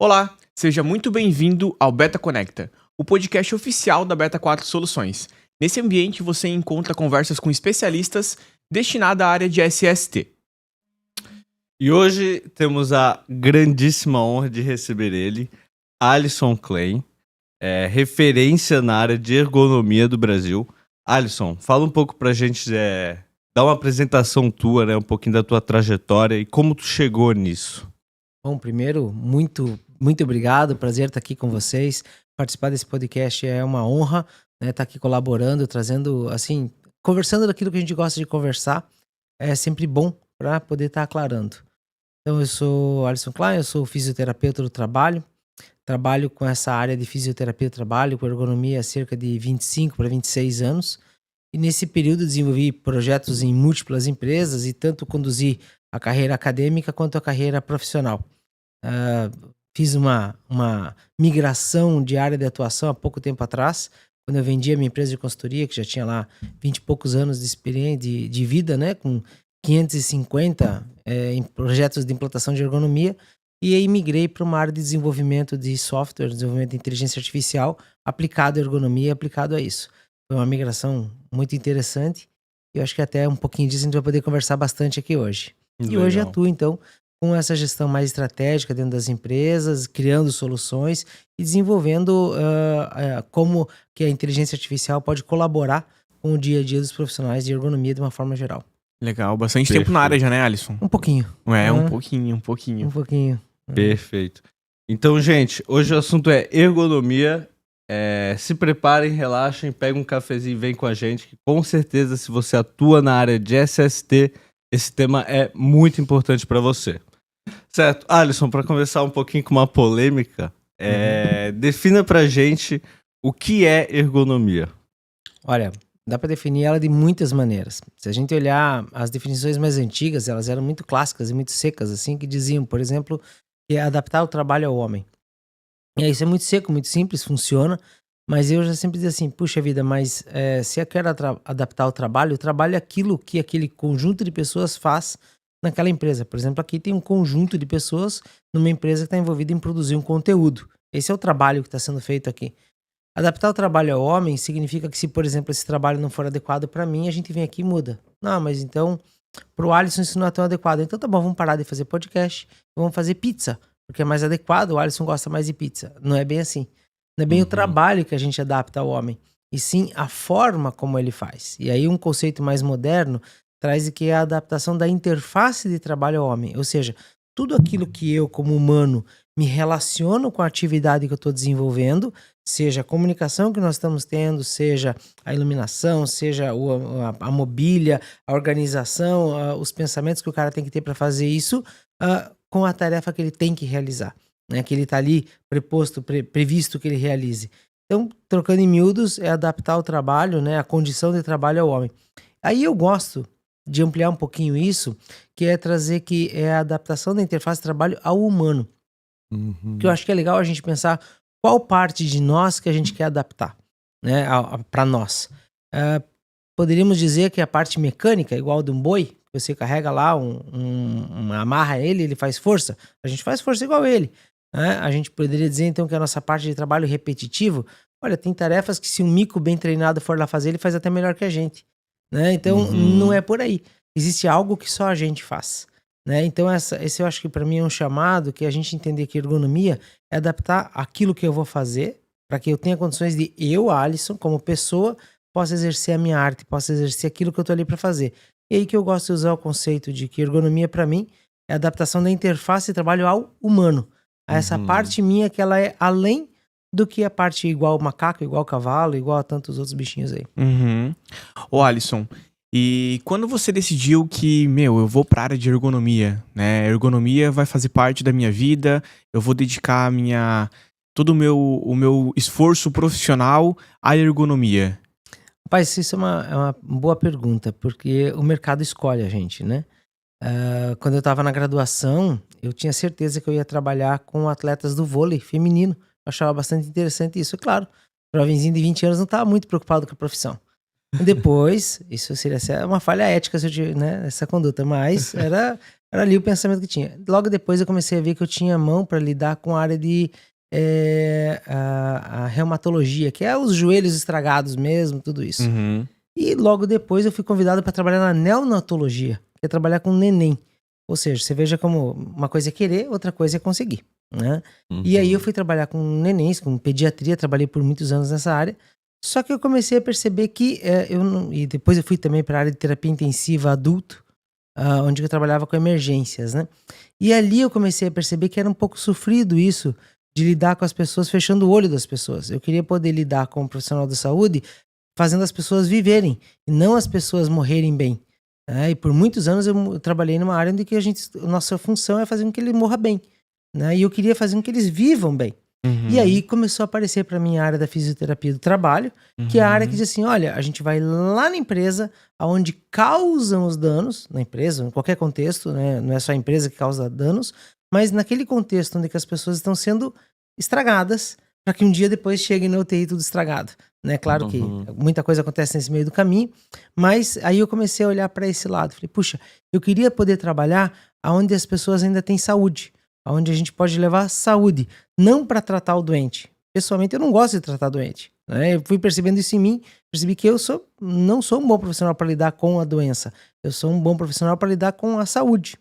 Olá, seja muito bem-vindo ao Beta Conecta, o podcast oficial da Beta 4 Soluções. Nesse ambiente você encontra conversas com especialistas destinadas à área de SST. E hoje temos a grandíssima honra de receber ele, Alisson Klein, referência na área de ergonomia do Brasil. Alisson, fala um pouco pra gente, dá uma apresentação tua, né, um pouquinho da tua trajetória e como tu chegou nisso. Bom, primeiro, muito obrigado, prazer estar aqui com vocês. Participar desse podcast é uma honra, né, estar aqui colaborando, trazendo, assim, conversando daquilo que a gente gosta de conversar. É sempre bom para poder estar aclarando. Então, eu sou Alisson Klein, eu sou fisioterapeuta do trabalho. Trabalho com essa área de fisioterapia do trabalho, com ergonomia há cerca de 25 para 26 anos. E nesse período desenvolvi projetos em múltiplas empresas e tanto conduzi a carreira acadêmica quanto a carreira profissional. Fiz uma migração de área de atuação há pouco tempo atrás, quando eu vendi a minha empresa de consultoria, que já tinha lá 20 e poucos anos de experiência, de vida, né, com 550 em projetos de implantação de ergonomia, e aí migrei para uma área de desenvolvimento de software, desenvolvimento de inteligência artificial, aplicado à ergonomia, aplicado a isso. Foi uma migração muito interessante, e eu acho que até um pouquinho disso a gente vai poder conversar bastante aqui hoje. Legal. E hoje atuo, então, com essa gestão mais estratégica dentro das empresas, criando soluções e desenvolvendo como que a inteligência artificial pode colaborar com o dia a dia dos profissionais de ergonomia de uma forma geral. Legal, bastante tempo na área já, né, Alisson? Um pouquinho. Um pouquinho. Um pouquinho. Perfeito. Então, gente, hoje o assunto é ergonomia. Se preparem, relaxem, peguem um cafezinho e vem com a gente, que com certeza, se você atua na área de SST, esse tema é muito importante para você. Certo, Alisson, para conversar um pouquinho com uma polêmica, defina pra gente o que é ergonomia. Olha, dá para definir ela de muitas maneiras. Se a gente olhar as definições mais antigas, elas eram muito clássicas e muito secas, assim, que diziam, por exemplo, que é adaptar o trabalho ao homem. E isso é muito seco, muito simples, funciona, mas eu já sempre digo assim, puxa vida, mas se eu quero adaptar o trabalho é aquilo que aquele conjunto de pessoas faz naquela empresa. Por exemplo, aqui tem um conjunto de pessoas numa empresa que está envolvida em produzir um conteúdo. Esse é o trabalho que está sendo feito aqui. Adaptar o trabalho ao homem significa que se, por exemplo, esse trabalho não for adequado para mim, a gente vem aqui e muda. Não, mas então, pro Alisson isso não é tão adequado. Então tá bom, vamos parar de fazer podcast, vamos fazer pizza, porque é mais adequado, o Alisson gosta mais de pizza. Não é bem assim. Não é bem o trabalho que a gente adapta ao homem, e sim a forma como ele faz. E aí um conceito mais moderno traz que é a adaptação da interface de trabalho ao homem. Ou seja, tudo aquilo que eu, como humano, me relaciono com a atividade que eu estou desenvolvendo, seja a comunicação que nós estamos tendo, seja a iluminação, seja a mobília, a organização, os pensamentos que o cara tem que ter para fazer isso, com a tarefa que ele tem que realizar, né? Que ele está ali previsto que ele realize. Então, trocando em miúdos, é adaptar o trabalho, né, a condição de trabalho ao homem. Aí eu gosto de ampliar um pouquinho isso, que é trazer que é a adaptação da interface de trabalho ao humano. Que eu acho que é legal a gente pensar qual parte de nós que a gente quer adaptar, né, para nós. Poderíamos dizer que a parte mecânica, igual de um boi, você carrega lá, amarra ele faz força. A gente faz força igual ele, né? A gente poderia dizer então que a nossa parte de trabalho repetitivo, olha, tem tarefas que se um mico bem treinado for lá fazer, ele faz até melhor que a gente, né? Então não é por aí. Existe algo que só a gente faz, né? Então esse eu acho que para mim é um chamado que a gente entender que ergonomia é adaptar aquilo que eu vou fazer para que eu tenha condições de eu, Alisson, como pessoa, possa exercer a minha arte, possa exercer aquilo que eu tô ali para fazer. E aí que eu gosto de usar o conceito de que ergonomia para mim é a adaptação da interface de trabalho ao humano. A essa parte minha que ela é além do que a parte igual macaco, igual cavalo, igual a tantos outros bichinhos aí. Ô Alisson, e quando você decidiu que, eu vou pra área de ergonomia, né? Ergonomia vai fazer parte da minha vida, eu vou dedicar todo o meu esforço profissional à ergonomia. Rapaz, isso é uma boa pergunta, porque o mercado escolhe a gente, né? Quando eu estava na graduação, eu tinha certeza que eu ia trabalhar com atletas do vôlei feminino. Eu achava bastante interessante isso. É claro, jovenzinho de 20 anos não estava muito preocupado com a profissão. E depois, isso seria uma falha ética, né, essa conduta, mas era Era ali o pensamento que tinha. Logo depois eu comecei a ver que eu tinha mão para lidar com a área de a reumatologia, que é os joelhos estragados mesmo, tudo isso. Uhum. E logo depois eu fui convidado para trabalhar na neonatologia, que é trabalhar com neném. Ou seja, você veja como uma coisa é querer, outra coisa é conseguir, né? E aí eu fui trabalhar com nenéns, com pediatria, trabalhei por muitos anos nessa área. Só que eu comecei a perceber que eu não... E depois eu fui também para a área de terapia intensiva adulto, onde eu trabalhava com emergências, né? E ali eu comecei a perceber que era um pouco sofrido isso, de lidar com as pessoas, fechando o olho das pessoas. Eu queria poder lidar com um profissional da saúde, fazendo as pessoas viverem, e não as pessoas morrerem bem. E por muitos anos eu trabalhei numa área onde que a nossa função é fazer com que ele morra bem, né? E eu queria fazer com que eles vivam bem. Uhum. E aí começou a aparecer para mim a área da fisioterapia do trabalho, que é a área que diz assim, olha, a gente vai lá na empresa, aonde causam os danos, na empresa, em qualquer contexto, né? Não é só a empresa que causa danos, mas naquele contexto onde que as pessoas estão sendo estragadas, para que um dia depois cheguem na UTI tudo estragado, né? Claro que muita coisa acontece nesse meio do caminho, mas aí eu comecei a olhar para esse lado. Falei, puxa, eu queria poder trabalhar onde as pessoas ainda têm saúde, onde a gente pode levar saúde, não para tratar o doente. Pessoalmente, eu não gosto de tratar doente, né? Eu fui percebendo isso em mim, percebi que eu não sou um bom profissional para lidar com a doença, eu sou um bom profissional para lidar com a saúde.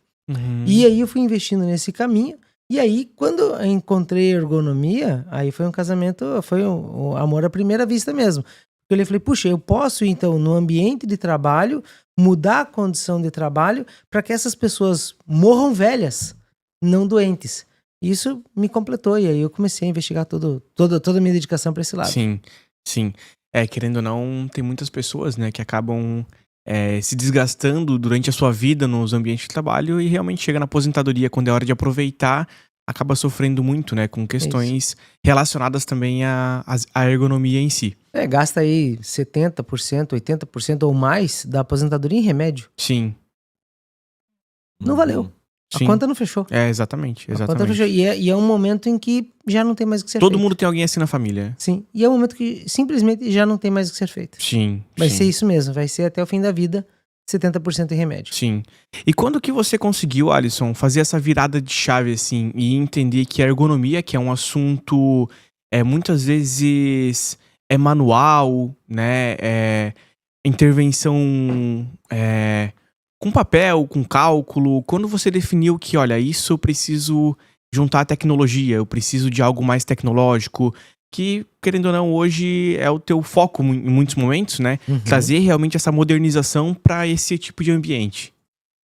E aí eu fui investindo nesse caminho. E aí, quando eu encontrei ergonomia, aí foi um casamento, foi um amor à primeira vista mesmo. Eu falei, puxa, eu posso então, no ambiente de trabalho, mudar a condição de trabalho para que essas pessoas morram velhas, não doentes. Isso me completou, e aí eu comecei a investigar toda a minha dedicação para esse lado. Sim, sim. Querendo ou não, tem muitas pessoas, né, que acabam se desgastando durante a sua vida nos ambientes de trabalho e realmente chega na aposentadoria, quando é hora de aproveitar, acaba sofrendo muito, né, com questões relacionadas também à ergonomia em si. Gasta aí 70%, 80% ou mais da aposentadoria em remédio. Sim. Não valeu. Sim. A conta não fechou. Exatamente. A conta não fechou. E é um momento em que já não tem mais o que ser feito. Todo mundo tem alguém assim na família. Sim. E é um momento que simplesmente já não tem mais o que ser feito. Sim. Vai ser isso mesmo. Vai ser até o fim da vida 70% em remédio. Sim. E quando que você conseguiu, Alisson, fazer essa virada de chave, assim, e entender que a ergonomia, que é um assunto muitas vezes manual, né, intervenção com papel, com cálculo, quando você definiu que, olha, isso eu preciso juntar a tecnologia, eu preciso de algo mais tecnológico, que, querendo ou não, hoje é o teu foco em muitos momentos, né? Trazer realmente essa modernização para esse tipo de ambiente.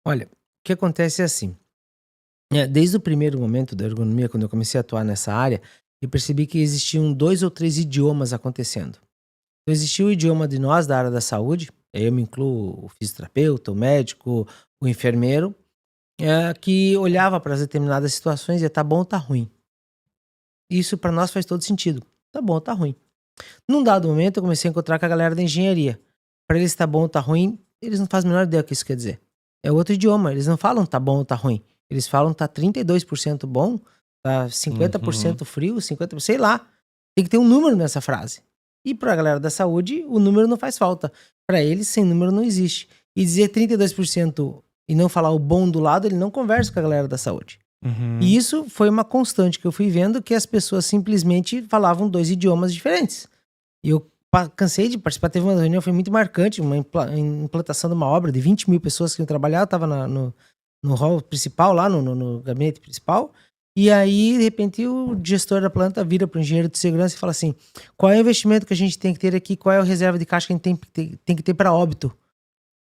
Olha, o que acontece é assim, desde o primeiro momento da ergonomia, quando eu comecei a atuar nessa área, eu percebi que existiam 2 ou 3 idiomas acontecendo. Então, existia o idioma de nós da área da saúde, eu me incluo o fisioterapeuta, o médico, o enfermeiro, que olhava para as determinadas situações e dizia, tá bom ou tá ruim. Isso para nós faz todo sentido. Tá bom ou tá ruim. Num dado momento eu comecei a encontrar com a galera da engenharia. Para eles tá bom ou tá ruim, eles não fazem a menor ideia do que isso quer dizer. É outro idioma, eles não falam tá bom ou tá ruim. Eles falam tá 32% bom, tá 50% frio, 50%, sei lá. Tem que ter um número nessa frase. E pra galera da saúde, o número não faz falta. Para eles, sem número não existe. E dizer 32% e não falar o bom do lado, ele não conversa com a galera da saúde. E isso foi uma constante que eu fui vendo, que as pessoas simplesmente falavam 2 idiomas diferentes. E eu cansei de participar, teve uma reunião, foi muito marcante, uma implantação de uma obra de 20 mil pessoas que iam trabalhar, eu estava no hall principal, lá no gabinete principal, e aí, de repente, o gestor da planta vira para o engenheiro de segurança e fala assim, qual é o investimento que a gente tem que ter aqui, qual é a reserva de caixa que a gente tem que ter para óbito?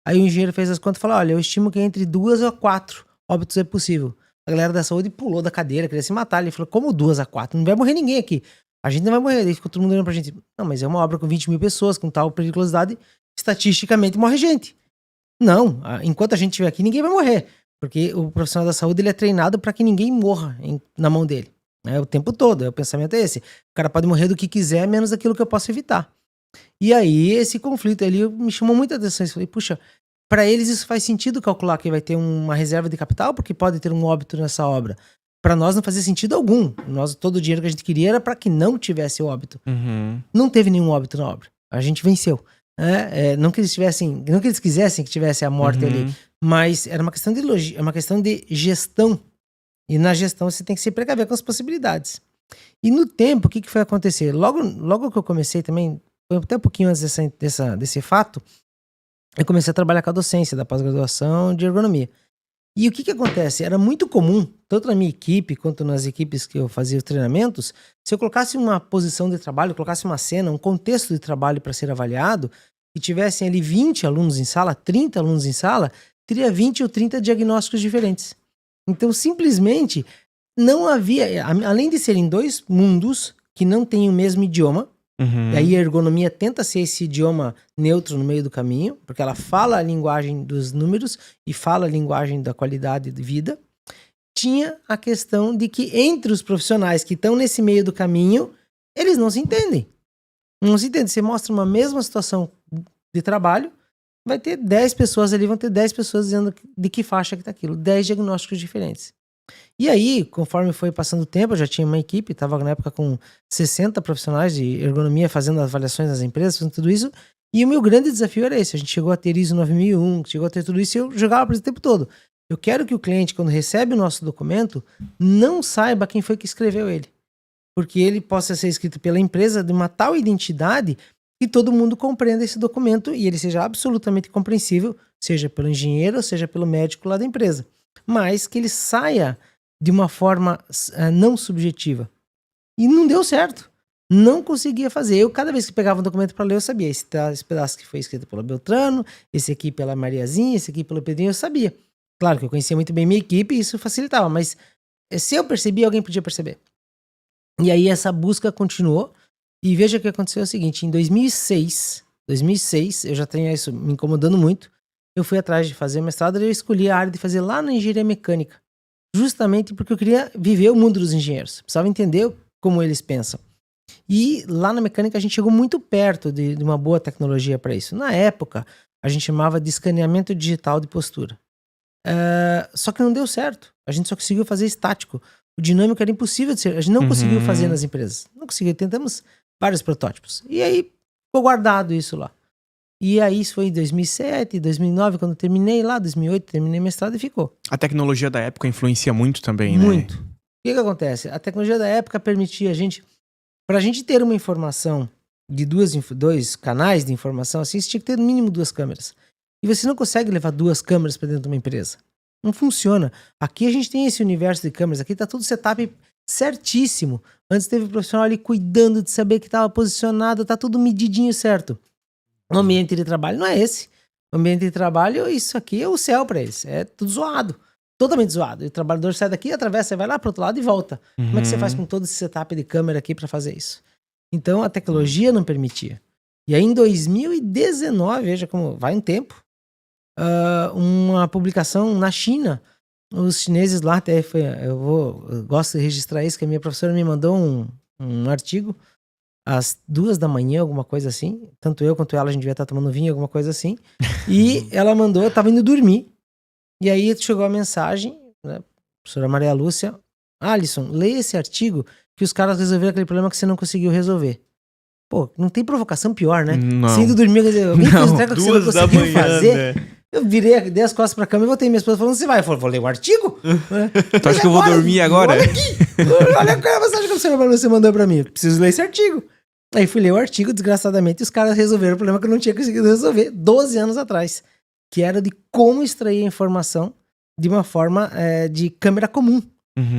Aí o engenheiro fez as contas e falou, olha, eu estimo que entre 2 a 4 óbitos é possível. A galera da saúde pulou da cadeira, queria se matar. Ele falou, como 2 a 4? Não vai morrer ninguém aqui. A gente não vai morrer. Aí ficou todo mundo olhando pra gente. Não, mas é uma obra com 20 mil pessoas, com tal periculosidade, estatisticamente morre gente. Não, enquanto a gente estiver aqui, ninguém vai morrer. Porque o profissional da saúde, ele é treinado para que ninguém morra na mão dele. O tempo todo, o pensamento é esse. O cara pode morrer do que quiser, menos daquilo que eu posso evitar. E aí, esse conflito ali me chamou muita atenção. Eu falei, puxa, para eles isso faz sentido calcular que vai ter uma reserva de capital, porque pode ter um óbito nessa obra. Para nós não fazia sentido algum. Todo o dinheiro que a gente queria era para que não tivesse óbito. Não teve nenhum óbito na obra. A gente venceu. Não que eles quisessem que tivesse a morte ali, Uhum. mas era uma questão de logística, é uma questão de gestão. E na gestão você tem que se precaver com as possibilidades. E no tempo, o que foi acontecer? Logo que eu comecei também, foi até um pouquinho antes desse fato, eu comecei a trabalhar com a docência da pós-graduação de ergonomia. E o que acontece? Era muito comum, tanto na minha equipe quanto nas equipes que eu fazia os treinamentos, se eu colocasse uma posição de trabalho, colocasse uma cena, um contexto de trabalho para ser avaliado, e tivessem ali 20 alunos em sala, 30 alunos em sala, teria 20 ou 30 diagnósticos diferentes. Então, simplesmente, não havia, além de serem dois mundos que não têm o mesmo idioma, Uhum. e aí a ergonomia tenta ser esse idioma neutro no meio do caminho, porque ela fala a linguagem dos números e fala a linguagem da qualidade de vida. Tinha a questão de que entre os profissionais que estão nesse meio do caminho, eles não se entendem. Não se entendem. Você mostra uma mesma situação de trabalho, vai ter 10 pessoas ali, vão ter 10 pessoas dizendo de que faixa que tá aquilo. 10 diagnósticos diferentes. E aí, conforme foi passando o tempo, eu já tinha uma equipe, estava na época com 60 profissionais de ergonomia fazendo avaliações nas empresas, fazendo tudo isso, e o meu grande desafio era esse. A gente chegou a ter ISO 9001, chegou a ter tudo isso, e eu jogava para isso o tempo todo. Eu quero que o cliente, quando recebe o nosso documento, não saiba quem foi que escreveu ele. Porque ele possa ser escrito pela empresa de uma tal identidade que todo mundo compreenda esse documento e ele seja absolutamente compreensível, seja pelo engenheiro, seja pelo médico lá da empresa. Mas que ele saia de uma forma não subjetiva. E não deu certo. Não conseguia fazer. Eu, cada vez que pegava um documento para ler, eu sabia. Esse pedaço que foi escrito pelo Beltrano, esse aqui pela Mariazinha, esse aqui pelo Pedrinho, eu sabia. Claro que eu conhecia muito bem minha equipe e isso facilitava, mas se eu percebia, alguém podia perceber. E aí essa busca continuou. E veja que aconteceu o seguinte, em 2006, eu já tenho isso me incomodando muito, eu fui atrás de fazer mestrado e eu escolhi a área de fazer lá na engenharia mecânica. Justamente porque eu queria viver o mundo dos engenheiros. Precisava entender como eles pensam. E lá na mecânica a gente chegou muito perto de uma boa tecnologia para isso. Na época, a gente chamava de escaneamento digital de postura. Só que não deu certo. A gente só conseguiu fazer estático. O dinâmico era impossível de ser. A gente não conseguiu fazer nas empresas. Não conseguiu. Tentamos vários protótipos. E aí ficou guardado isso lá. E aí isso foi em 2007, 2009, quando eu terminei lá, 2008, terminei mestrado e ficou. A tecnologia da época influencia muito também, né? Muito. O que acontece? A tecnologia da época permitia a gente, pra gente ter uma informação de dois canais de informação, assim, você tinha que ter no mínimo 2 câmeras. E você não consegue levar 2 câmeras para dentro de uma empresa. Não funciona. Aqui a gente tem esse universo de câmeras, aqui tá tudo setup certíssimo. Antes teve um profissional ali cuidando de saber que estava posicionado, tá tudo medidinho certo. O ambiente de trabalho não é esse. O ambiente de trabalho, isso aqui é o céu para eles. É tudo zoado. Totalmente zoado. E o trabalhador sai daqui, atravessa, vai lá pro outro lado e volta. Como é que você faz com todo esse setup de câmera aqui para fazer isso? Então a tecnologia não permitia. E aí em 2019, veja como vai um tempo, uma publicação na China. Os chineses lá, até eu gosto de registrar isso, que a minha professora me mandou um artigo às 2 da manhã, alguma coisa assim. Tanto eu quanto ela, a gente devia estar tomando vinho, alguma coisa assim. E ela mandou, eu tava indo dormir. E aí chegou a mensagem, né, professora Maria Lúcia, Alisson, leia esse artigo que os caras resolveram aquele problema que você não conseguiu resolver. Pô, não tem provocação pior, né? Não. Você indo dormir, quer dizer, alguém fez um treco que você não 2 da conseguiu manhã, fazer. né? Eu dei as costas pra cama e voltei. Minha esposa falando, você vai? Eu falei, vou ler o artigo? Tu acha que eu vou dormir agora? Olha aqui. Olha a mensagem que a professora Maria Lúcia mandou pra mim. Preciso ler esse artigo. Aí fui ler o artigo, desgraçadamente, e os caras resolveram o problema que eu não tinha conseguido resolver 12 anos atrás. Que era de como extrair a informação de uma forma de câmera comum.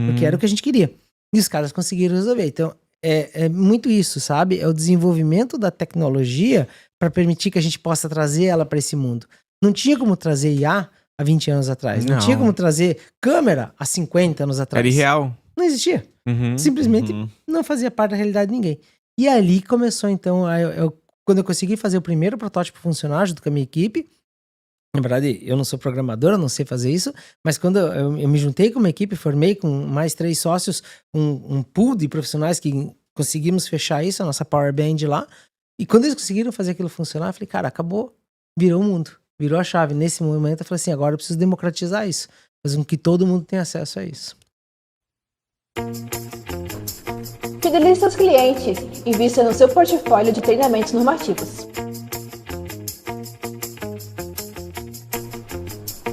Porque era o que a gente queria. E os caras conseguiram resolver. Então, é muito isso, sabe? É o desenvolvimento da tecnologia para permitir que a gente possa trazer ela para esse mundo. Não tinha como trazer IA há 20 anos atrás. Não tinha como trazer câmera há 50 anos atrás. Era irreal. Não existia. Simplesmente não fazia parte da realidade de ninguém. E ali começou, então, quando eu consegui fazer o primeiro protótipo funcionar junto com a minha equipe. Na verdade, eu não sou programador, eu não sei fazer isso, mas quando eu me juntei com uma equipe, formei com mais 3 sócios, um pool de profissionais que conseguimos fechar isso, a nossa Power Band lá, e quando eles conseguiram fazer aquilo funcionar, eu falei, cara, acabou, virou o mundo, virou a chave. Nesse momento eu falei assim, agora eu preciso democratizar isso, fazer com que todo mundo tenha acesso a isso. Fidelize seus clientes. Invista no seu portfólio de treinamentos normativos.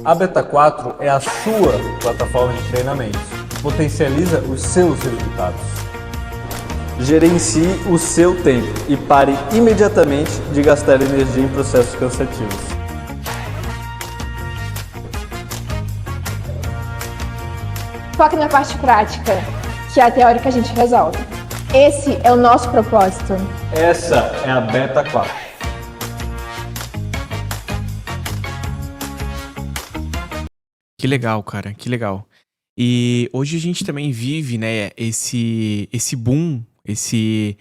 A Beta 4 é a sua plataforma de treinamentos. Potencializa os seus resultados. Gerencie o seu tempo e pare imediatamente de gastar energia em processos cansativos. Foque na parte prática, que é a teórica a gente resolve. Esse é o nosso propósito. Essa é a Beta 4. Que legal, cara, que legal. E hoje a gente também vive, né, esse boom, esse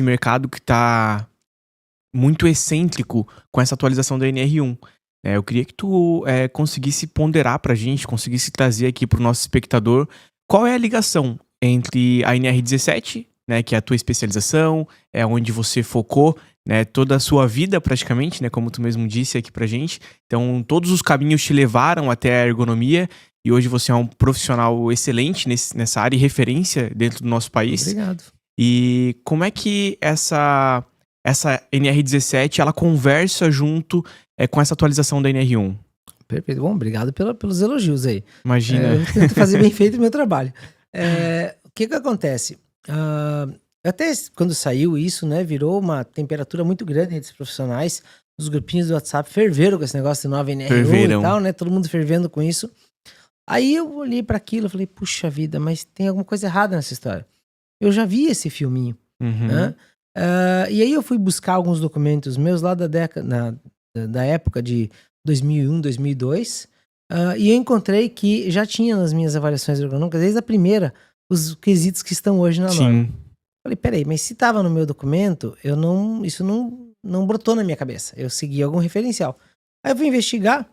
mercado que tá muito excêntrico com essa atualização da NR1. Eu queria que tu conseguisse ponderar pra gente, conseguisse trazer aqui pro nosso espectador qual é a ligação entre a NR17, né, que é a tua especialização, é onde você focou, né, toda a sua vida praticamente, né, como tu mesmo disse aqui pra gente. Então, todos os caminhos te levaram até a ergonomia e hoje você é um profissional excelente nessa área e referência dentro do nosso país. Obrigado. E como é que essa NR17, ela conversa junto com essa atualização da NR1? Perfeito. Bom, obrigado pelos elogios aí. Imagina. Eu tento fazer bem feito o meu trabalho. O que acontece? Até quando saiu isso, né, virou uma temperatura muito grande entre os profissionais. Os grupinhos do WhatsApp ferveram com esse negócio de nova NR1 e tal, né? Todo mundo fervendo com isso. Aí eu olhei para aquilo e falei, puxa vida, mas tem alguma coisa errada nessa história. Eu já vi esse filminho, né? E aí eu fui buscar alguns documentos meus lá da época de 2001, 2002, e eu encontrei que já tinha nas minhas avaliações ergonômicas, desde a primeira, os quesitos que estão hoje na norma. Falei, peraí, mas se estava no meu documento, isso não brotou na minha cabeça. Eu segui algum referencial. Aí eu fui investigar.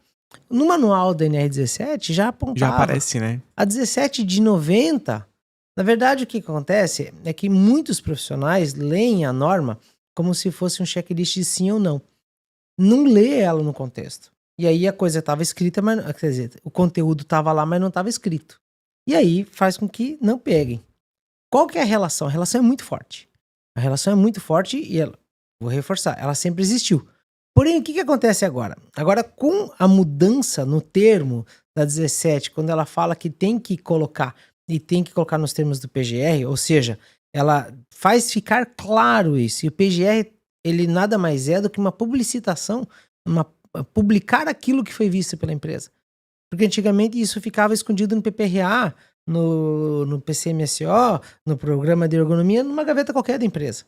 No manual da NR17 já apontava. Já aparece, né? A 17 de 90. Na verdade, o que acontece é que muitos profissionais leem a norma como se fosse um checklist de sim ou não. Não lê ela no contexto. E aí a coisa estava escrita, mas, quer dizer, o conteúdo estava lá, mas não estava escrito. E aí faz com que não peguem. Qual que é a relação? A relação é muito forte. A relação é muito forte e vou reforçar, ela sempre existiu. Porém, o que acontece agora? Agora, com a mudança no termo da 17, quando ela fala que tem que colocar e tem que colocar nos termos do PGR, ou seja, ela faz ficar claro isso. E o PGR, ele nada mais é do que uma publicitação, publicar aquilo que foi visto pela empresa. Porque antigamente isso ficava escondido no PPRA, no PCMSO, no programa de ergonomia, numa gaveta qualquer da empresa.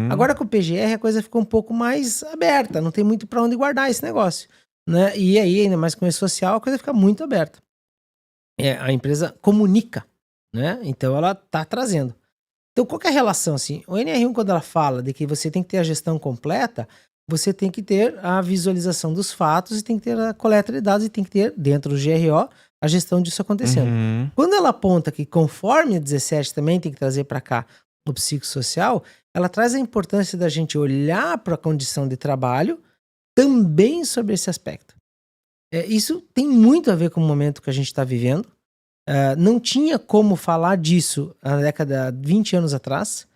Agora com o PGR a coisa ficou um pouco mais aberta, não tem muito para onde guardar esse negócio, né? E aí, ainda mais com o social, a coisa fica muito aberta. A empresa comunica, né? Então ela tá trazendo. Então qual que é a relação assim? O NR1, quando ela fala de que você tem que ter a gestão completa, você tem que ter a visualização dos fatos e tem que ter a coleta de dados e tem que ter, dentro do GRO, a gestão disso acontecendo. Quando ela aponta que conforme a 17 também tem que trazer para cá o psicossocial, ela traz a importância da gente olhar para a condição de trabalho também sobre esse aspecto. Isso tem muito a ver com o momento que a gente está vivendo. Não tinha como falar disso na década de 20 anos atrás,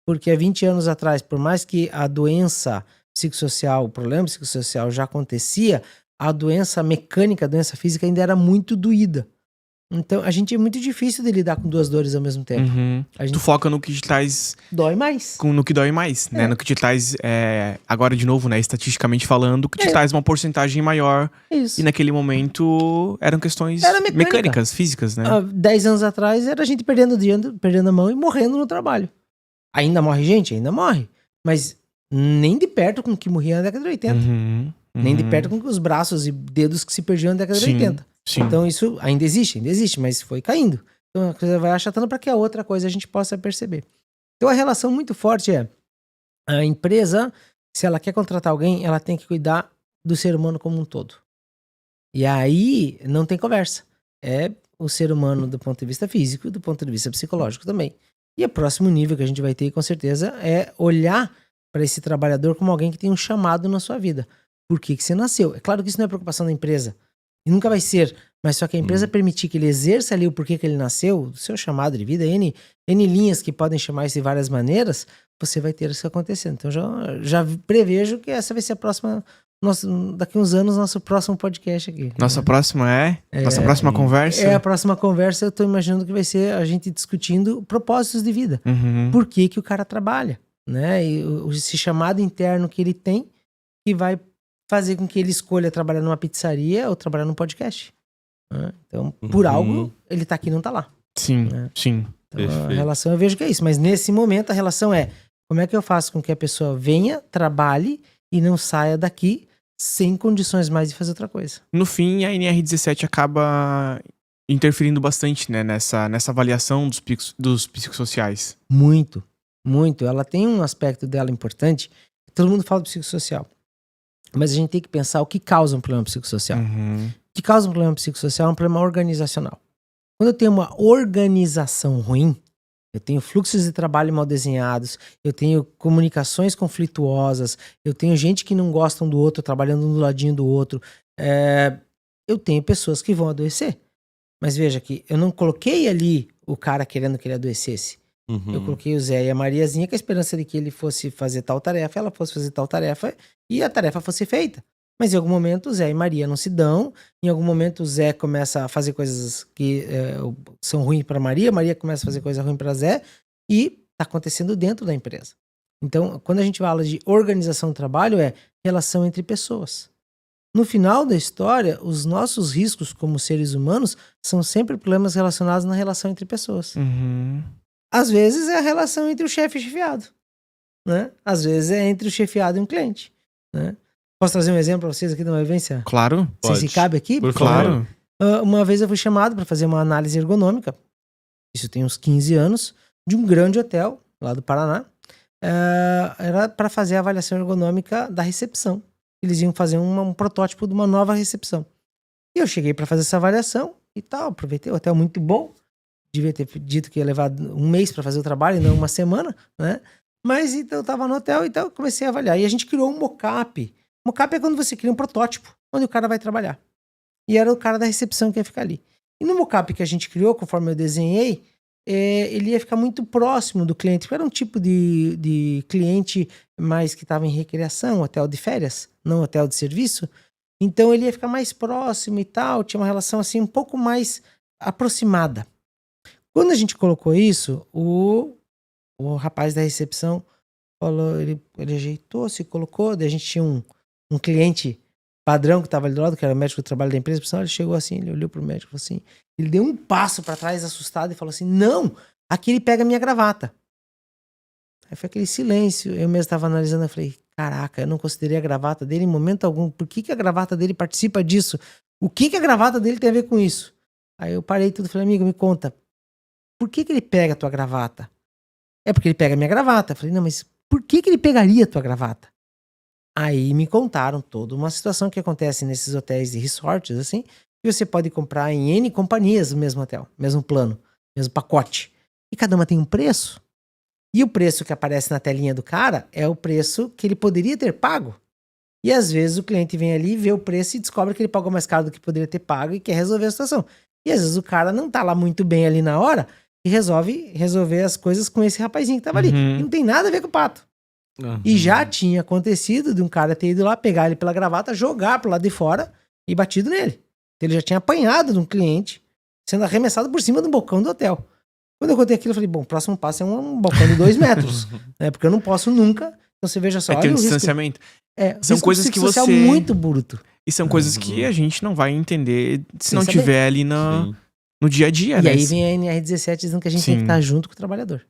porque há 20 anos atrás, por mais que a doença psicossocial, o problema psicossocial já acontecia, a doença mecânica, a doença física ainda era muito doída. Então, a gente é muito difícil de lidar com duas dores ao mesmo tempo. Tu foca no que te traz... Dói mais. No que dói mais, né? No que te traz, agora de novo, né? Estatisticamente falando, que te traz uma porcentagem maior. Isso. E naquele momento eram questões mecânicas, físicas, né? Há 10 anos atrás era a gente perdendo a mão e morrendo no trabalho. Ainda morre gente? Ainda morre. Mas nem de perto com o que morria na década de 80. Nem de perto com os braços e dedos que se perdiam na década de 80. Sim. Então isso ainda existe, mas foi caindo. Então a coisa vai achatando para que a outra coisa a gente possa perceber. Então a relação muito forte é a empresa, se ela quer contratar alguém, ela tem que cuidar do ser humano como um todo. E aí não tem conversa. É o ser humano do ponto de vista físico e do ponto de vista psicológico também. E o próximo nível que a gente vai ter, com certeza, é olhar para esse trabalhador como alguém que tem um chamado na sua vida. Por que você nasceu? É claro que isso não é preocupação da empresa. E nunca vai ser. Mas só que a empresa permitir que ele exerça ali o porquê que ele nasceu, o seu chamado de vida, N linhas que podem chamar isso de várias maneiras, você vai ter isso acontecendo. Então já prevejo que essa vai ser daqui uns anos, nosso próximo podcast aqui. Nossa próxima Nossa próxima conversa? A próxima conversa eu tô imaginando que vai ser a gente discutindo propósitos de vida. Uhum. Por que o cara trabalha, né? E esse chamado interno que ele tem que vai fazer com que ele escolha trabalhar numa pizzaria ou trabalhar num podcast. Né? Então, por algo, ele tá aqui e não tá lá. Sim, né? sim. Então, a relação eu vejo que é isso. Mas nesse momento, a relação é como é que eu faço com que a pessoa venha, trabalhe e não saia daqui sem condições mais de fazer outra coisa. No fim, a NR17 acaba interferindo bastante, né, nessa avaliação dos psicossociais. Muito, muito. Ela tem um aspecto dela importante. Todo mundo fala do psicossocial. Mas a gente tem que pensar o que causa um problema psicossocial. Uhum. O que causa um problema psicossocial é um problema organizacional. Quando eu tenho uma organização ruim, eu tenho fluxos de trabalho mal desenhados, eu tenho comunicações conflituosas, eu tenho gente que não gosta um do outro, trabalhando um do ladinho do outro. Eu tenho pessoas que vão adoecer. Mas veja que eu não coloquei ali o cara querendo que ele adoecesse. Eu coloquei o Zé e a Mariazinha com a esperança de que ele fosse fazer tal tarefa, ela fosse fazer tal tarefa e a tarefa fosse feita. Mas em algum momento o Zé e Maria não se dão, em algum momento o Zé começa a fazer coisas que são ruins para Maria, Maria começa a fazer coisa ruim para Zé e está acontecendo dentro da empresa. Então, quando a gente fala de organização do trabalho, é relação entre pessoas. No final da história, os nossos riscos como seres humanos são sempre problemas relacionados na relação entre pessoas. Uhum. Às vezes é a relação entre o chefe e o chefiado, né? Às vezes é entre o chefiado e um cliente, né? Posso trazer um exemplo para vocês aqui de uma vivência? Claro. Não sei se cabe aqui. Por favor. Claro. Uma vez eu fui chamado para fazer uma análise ergonômica, isso tem uns 15 anos, de um grande hotel lá do Paraná. Era para fazer a avaliação ergonômica da recepção. Eles iam fazer um protótipo de uma nova recepção. E eu cheguei para fazer essa avaliação e tal, aproveitei, o hotel muito bom. Devia ter dito que ia levar um mês para fazer o trabalho e não uma semana, né? Mas então eu tava no hotel e então eu comecei a avaliar. E a gente criou um mockup. Mockup é quando você cria um protótipo, onde o cara vai trabalhar. E era o cara da recepção que ia ficar ali. E no mockup que a gente criou, conforme eu desenhei, ele ia ficar muito próximo do cliente, porque era um tipo de cliente mais que estava em recreação, hotel de férias, não hotel de serviço. Então ele ia ficar mais próximo e tal, tinha uma relação assim um pouco mais aproximada. Quando a gente colocou isso, o rapaz da recepção falou, ele ajeitou, se colocou, daí a gente tinha um cliente padrão que estava ali do lado, que era o médico do trabalho da empresa, ele chegou assim, ele olhou pro médico e falou assim, ele deu um passo para trás assustado e falou assim, não, aqui ele pega a minha gravata. Aí foi aquele silêncio, eu mesmo estava analisando, eu falei, caraca, eu não considerei a gravata dele em momento algum, por que a gravata dele participa disso? O que a gravata dele tem a ver com isso? Aí eu parei tudo e falei, amigo, me conta, por que ele pega a tua gravata? É porque ele pega a minha gravata. Eu falei, não, mas por que ele pegaria a tua gravata? Aí me contaram toda uma situação que acontece nesses hotéis de resorts, assim, que você pode comprar em N companhias do mesmo hotel, mesmo plano, mesmo pacote. E cada uma tem um preço. E o preço que aparece na telinha do cara é o preço que ele poderia ter pago. E às vezes o cliente vem ali, vê o preço e descobre que ele pagou mais caro do que poderia ter pago e quer resolver a situação. E às vezes o cara não tá lá muito bem ali na hora e resolve resolver as coisas com esse rapazinho que tava ali. E não tem nada a ver com o pato. E já tinha acontecido de um cara ter ido lá, pegar ele pela gravata, jogar pro lado de fora e batido nele. Então ele já tinha apanhado de um cliente sendo arremessado por cima do balcão do hotel. Quando eu contei aquilo, eu falei, bom, o próximo passo é um balcão de 2 metros. Né? Porque eu não posso nunca. Então você veja só. Vai ter um distanciamento. São coisas que você... muito bruto. E são coisas que a gente não vai entender se não tiver ali no dia a dia, né? E aí vem a NR17 dizendo que a gente tem que estar junto com o trabalhador.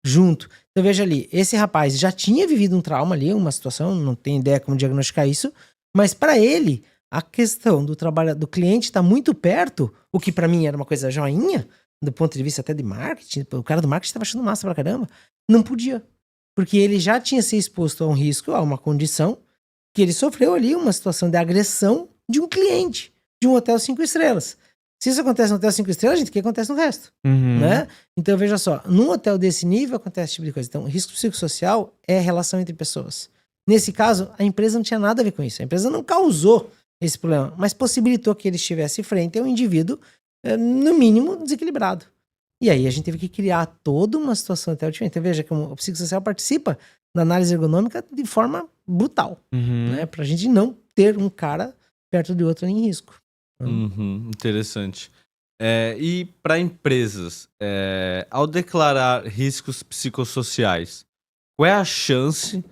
Junto. Então veja ali, esse rapaz já tinha vivido um trauma ali, uma situação, não tenho ideia como diagnosticar isso, mas para ele, a questão do cliente estar muito perto, o que para mim era uma coisa joinha, do ponto de vista até de marketing, o cara do marketing estava achando massa pra caramba, não podia. Porque ele já tinha se exposto a um risco, a uma condição, que ele sofreu ali uma situação de agressão de um cliente, de um hotel 5 estrelas. Se isso acontece no hotel 5 estrelas, gente, o que acontece no resto? Né? Então, veja só, num hotel desse nível acontece esse tipo de coisa. Então, risco psicossocial é relação entre pessoas. Nesse caso, a empresa não tinha nada a ver com isso. A empresa não causou esse problema, mas possibilitou que ele estivesse frente a um indivíduo, no mínimo, desequilibrado. E aí a gente teve que criar toda uma situação até o diferente. Então, veja como o psicossocial participa da análise ergonômica de forma brutal, Uhum. né? Pra gente não ter um cara perto de outro em risco. Interessante. E para empresas, ao declarar riscos psicossociais, qual é a chance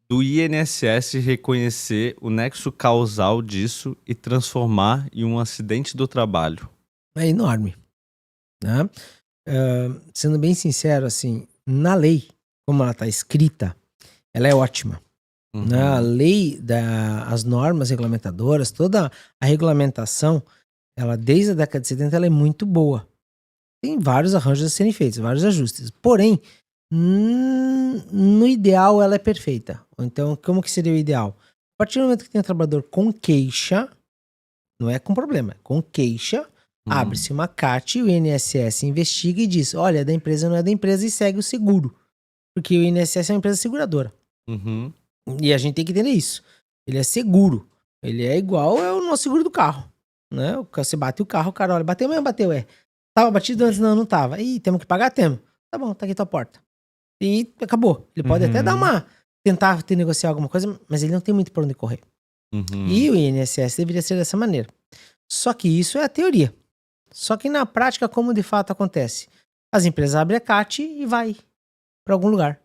do INSS reconhecer o nexo causal disso e transformar em um acidente do trabalho? É enorme, né? Sendo bem sincero, assim, na lei, como ela está escrita, ela é ótima. Né? A lei, as normas regulamentadoras, toda a regulamentação, ela desde a década de 70 ela é muito boa. Tem vários arranjos a serem feitos, vários ajustes. Porém, no ideal ela é perfeita. Então, como que seria o ideal? A partir do momento que tem um trabalhador com queixa, não é com problema, é com queixa, abre-se uma CAT, o INSS investiga e diz, olha, é da empresa, não é da empresa, e segue o seguro. Porque o INSS é uma empresa seguradora. E a gente tem que entender isso. Ele é seguro. Ele é igual ao nosso seguro do carro. Né? Você bate o carro, o cara olha, bateu mesmo? Bateu, Tava batido antes? Não tava. Ih, temos que pagar? Temos. Tá bom, tá aqui tua porta. E acabou. Ele pode até tentar negociar alguma coisa, mas ele não tem muito por onde correr. E o INSS deveria ser dessa maneira. Só que isso é a teoria. Só que na prática, como de fato acontece? As empresas abrem a CAT e vai para algum lugar.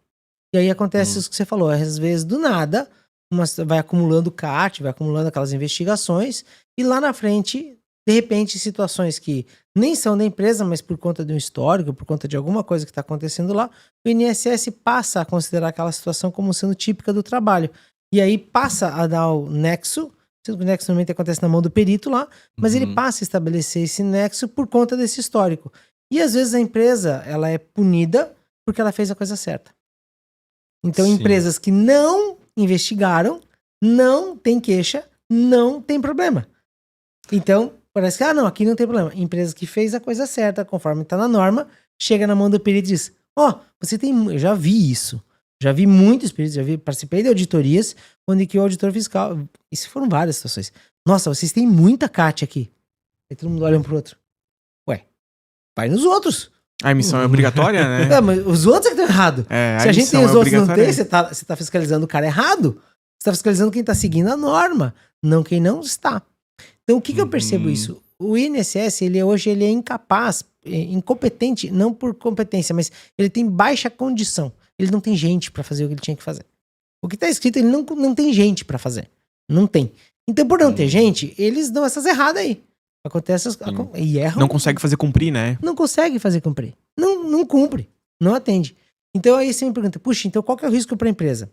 E aí acontece isso que você falou. Às vezes, do nada, vai acumulando CAT, vai acumulando aquelas investigações, e lá na frente, de repente, situações que nem são da empresa, mas por conta de um histórico, por conta de alguma coisa que está acontecendo lá, o INSS passa a considerar aquela situação como sendo típica do trabalho. E aí passa a dar o nexo, sendo que o nexo normalmente acontece na mão do perito lá, mas ele passa a estabelecer esse nexo por conta desse histórico. E às vezes a empresa, ela é punida porque ela fez a coisa certa. Então, empresas que não investigaram, não tem queixa, não tem problema. Então, parece que, aqui não tem problema. Empresa que fez a coisa certa, conforme está na norma, chega na mão do perito e diz, você tem... Eu já vi isso. Já vi muitos peritos, participei de auditorias, onde que o auditor fiscal... Isso foram várias situações. Nossa, vocês têm muita CAT aqui. Aí todo mundo olha um pro outro. Ué, vai nos outros. A emissão é obrigatória, né? Mas os outros é que estão errados. Se a gente tem os outros não tem, você tá fiscalizando o cara errado. Você tá fiscalizando quem tá seguindo a norma, não quem não está. Então, o que eu percebo isso? O INSS, hoje ele é incapaz, incompetente, não por competência, mas ele tem baixa condição. Ele não tem gente para fazer o que ele tinha que fazer. O que tá escrito, ele não tem gente para fazer. Não tem. Então, por não ter gente, eles dão essas erradas aí. Acontece e erram. Não consegue fazer cumprir, né? Não consegue fazer cumprir. Não cumpre. Não atende. Então aí você me pergunta, puxa, então qual que é o risco para a empresa?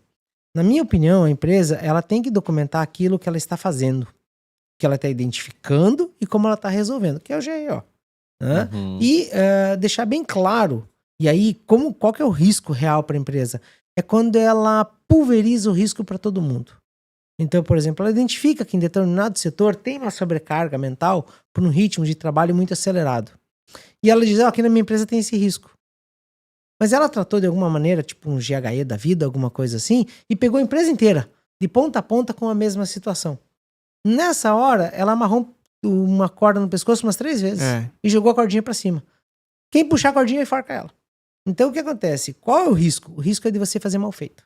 Na minha opinião, a empresa ela tem que documentar aquilo que ela está fazendo, que ela está identificando e como ela está resolvendo, que é o GEO. Né? E deixar bem claro, e aí qual que é o risco real para a empresa? É quando ela pulveriza o risco para todo mundo. Então, por exemplo, ela identifica que em determinado setor tem uma sobrecarga mental por um ritmo de trabalho muito acelerado. E ela diz, aqui na minha empresa tem esse risco. Mas ela tratou de alguma maneira, tipo um GHE da vida, alguma coisa assim, e pegou a empresa inteira, de ponta a ponta com a mesma situação. Nessa hora, ela amarrou uma corda no pescoço umas 3 vezes e jogou a cordinha pra cima. Quem puxar a cordinha, enforca ela. Então, o que acontece? Qual é o risco? O risco é de você fazer mal feito.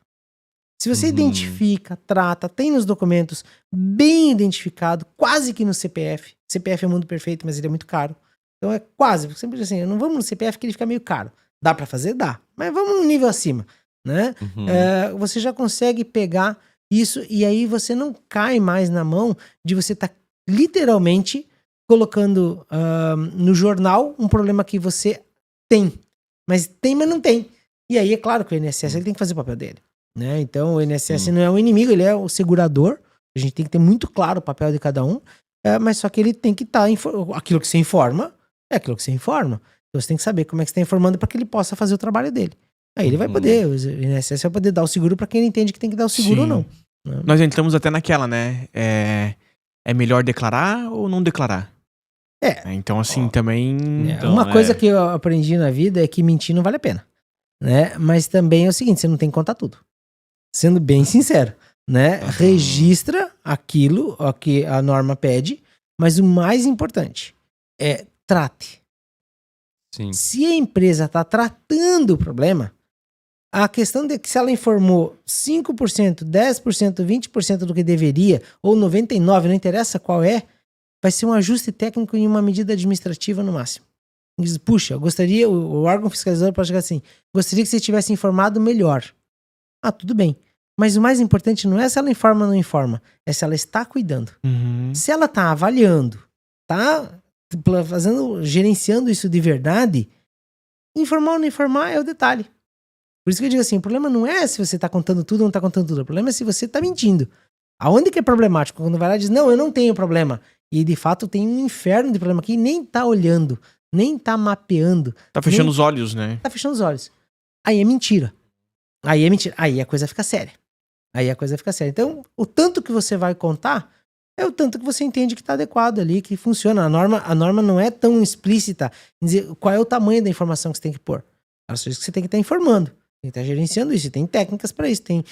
Se você identifica, trata, tem nos documentos, bem identificado, quase que no CPF. CPF é o mundo perfeito, mas ele é muito caro. Então é quase, sempre assim, não vamos no CPF que ele fica meio caro. Dá pra fazer? Dá. Mas vamos um nível acima, né? Você já consegue pegar isso e aí você não cai mais na mão de você estar literalmente colocando no jornal um problema que você tem. Mas não tem. E aí é claro que o INSS ele tem que fazer o papel dele. Né? Então o INSS não é um inimigo, ele é o segurador. A gente tem que ter muito claro o papel de cada um, mas só que ele tem que estar aquilo que você informa é aquilo que você informa. Então você tem que saber como é que você está informando para que ele possa fazer o trabalho dele. Aí ele vai poder, o INSS vai poder dar o seguro para quem ele entende que tem que dar o seguro ou não. Nós entramos até naquela, né? É melhor declarar ou não declarar? Então assim, também... Uma coisa que eu aprendi na vida é que mentir não vale a pena. Né? Mas também é o seguinte, você não tem que contar tudo. Sendo bem sincero, né? Registra aquilo que a norma pede, mas o mais importante é trate. Sim. Se a empresa está tratando o problema, a questão de que se ela informou 5%, 10%, 20% do que deveria, ou 99%, não interessa qual é, vai ser um ajuste técnico em uma medida administrativa no máximo. Diz, puxa, eu gostaria, o órgão fiscalizador pode chegar assim, gostaria que você tivesse informado melhor. Ah, tudo bem. Mas o mais importante não é se ela informa ou não informa, é se ela está cuidando. Se ela está avaliando, está gerenciando isso de verdade, informar ou não informar é o detalhe. Por isso que eu digo assim, o problema não é se você está contando tudo ou não está contando tudo, o problema é se você está mentindo. Aonde que é problemático? Quando vai lá e diz, não, eu não tenho problema. E de fato tem um inferno de problema aqui e nem está olhando, nem está mapeando. Tá fechando os olhos, né? Tá fechando os olhos. Aí é mentira. Aí é mentira. Aí a coisa fica séria. Então, o tanto que você vai contar é o tanto que você entende que está adequado ali, que funciona. A norma não é tão explícita em dizer qual é o tamanho da informação que você tem que pôr. As coisas que você tem que estar informando. Tem que estar gerenciando isso. Tem técnicas para isso. Tem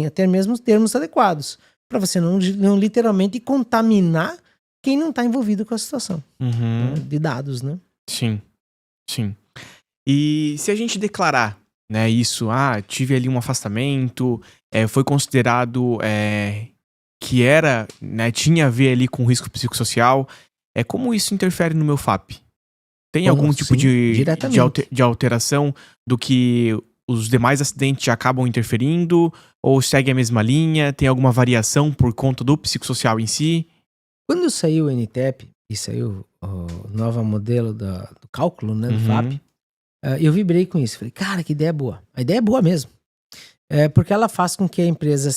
até mesmo termos adequados. Para você não literalmente contaminar quem não está envolvido com a situação. Né, de dados, né? Sim. E se a gente declarar, né, isso, tive ali um afastamento, foi considerado que era, né, tinha a ver ali com risco psicossocial, como isso interfere no meu FAP? Tem algum tipo de alteração do que os demais acidentes acabam interferindo? Ou segue a mesma linha? Tem alguma variação por conta do psicossocial em si? Quando saiu o NTEP e saiu o novo modelo do cálculo, né, do FAP, eu vibrei com isso. Falei, cara, que ideia boa. A ideia é boa mesmo. Porque ela faz com que a empresa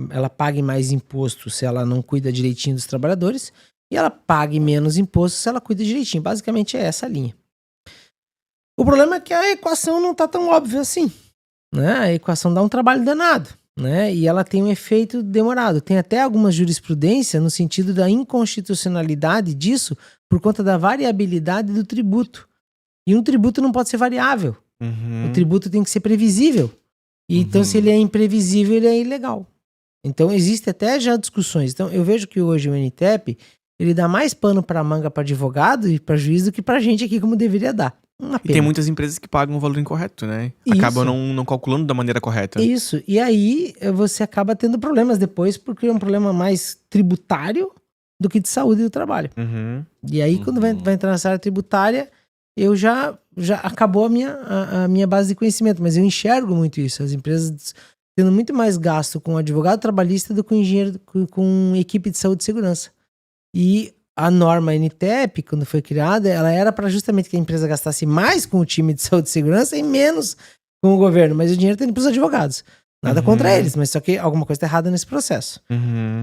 ela pague mais imposto se ela não cuida direitinho dos trabalhadores e ela pague menos imposto se ela cuida direitinho. Basicamente é essa a linha. O problema é que a equação não está tão óbvia assim. Né? A equação dá um trabalho danado. Né? E ela tem um efeito demorado. Tem até alguma jurisprudência no sentido da inconstitucionalidade disso por conta da variabilidade do tributo. E um tributo não pode ser variável. O tributo tem que ser previsível. E então, se ele é imprevisível, ele é ilegal. Então, existe até já discussões. Então, eu vejo que hoje o NTEP, ele dá mais pano para manga para advogado e para juiz do que para gente aqui, como deveria dar. E tem muitas empresas que pagam o valor incorreto, né? Acabam não calculando da maneira correta. Isso. E aí, você acaba tendo problemas depois, porque é um problema mais tributário do que de saúde do trabalho. E aí, quando vai entrar nessa área tributária, eu já acabou a minha base de conhecimento, mas eu enxergo muito isso. As empresas tendo muito mais gasto com advogado trabalhista do que com engenheiro, com equipe de saúde e segurança. E a norma NTEP, quando foi criada, ela era para justamente que a empresa gastasse mais com o time de saúde e segurança e menos com o governo. Mas o dinheiro tem para os advogados. Nada contra eles, mas só que alguma coisa está errada nesse processo.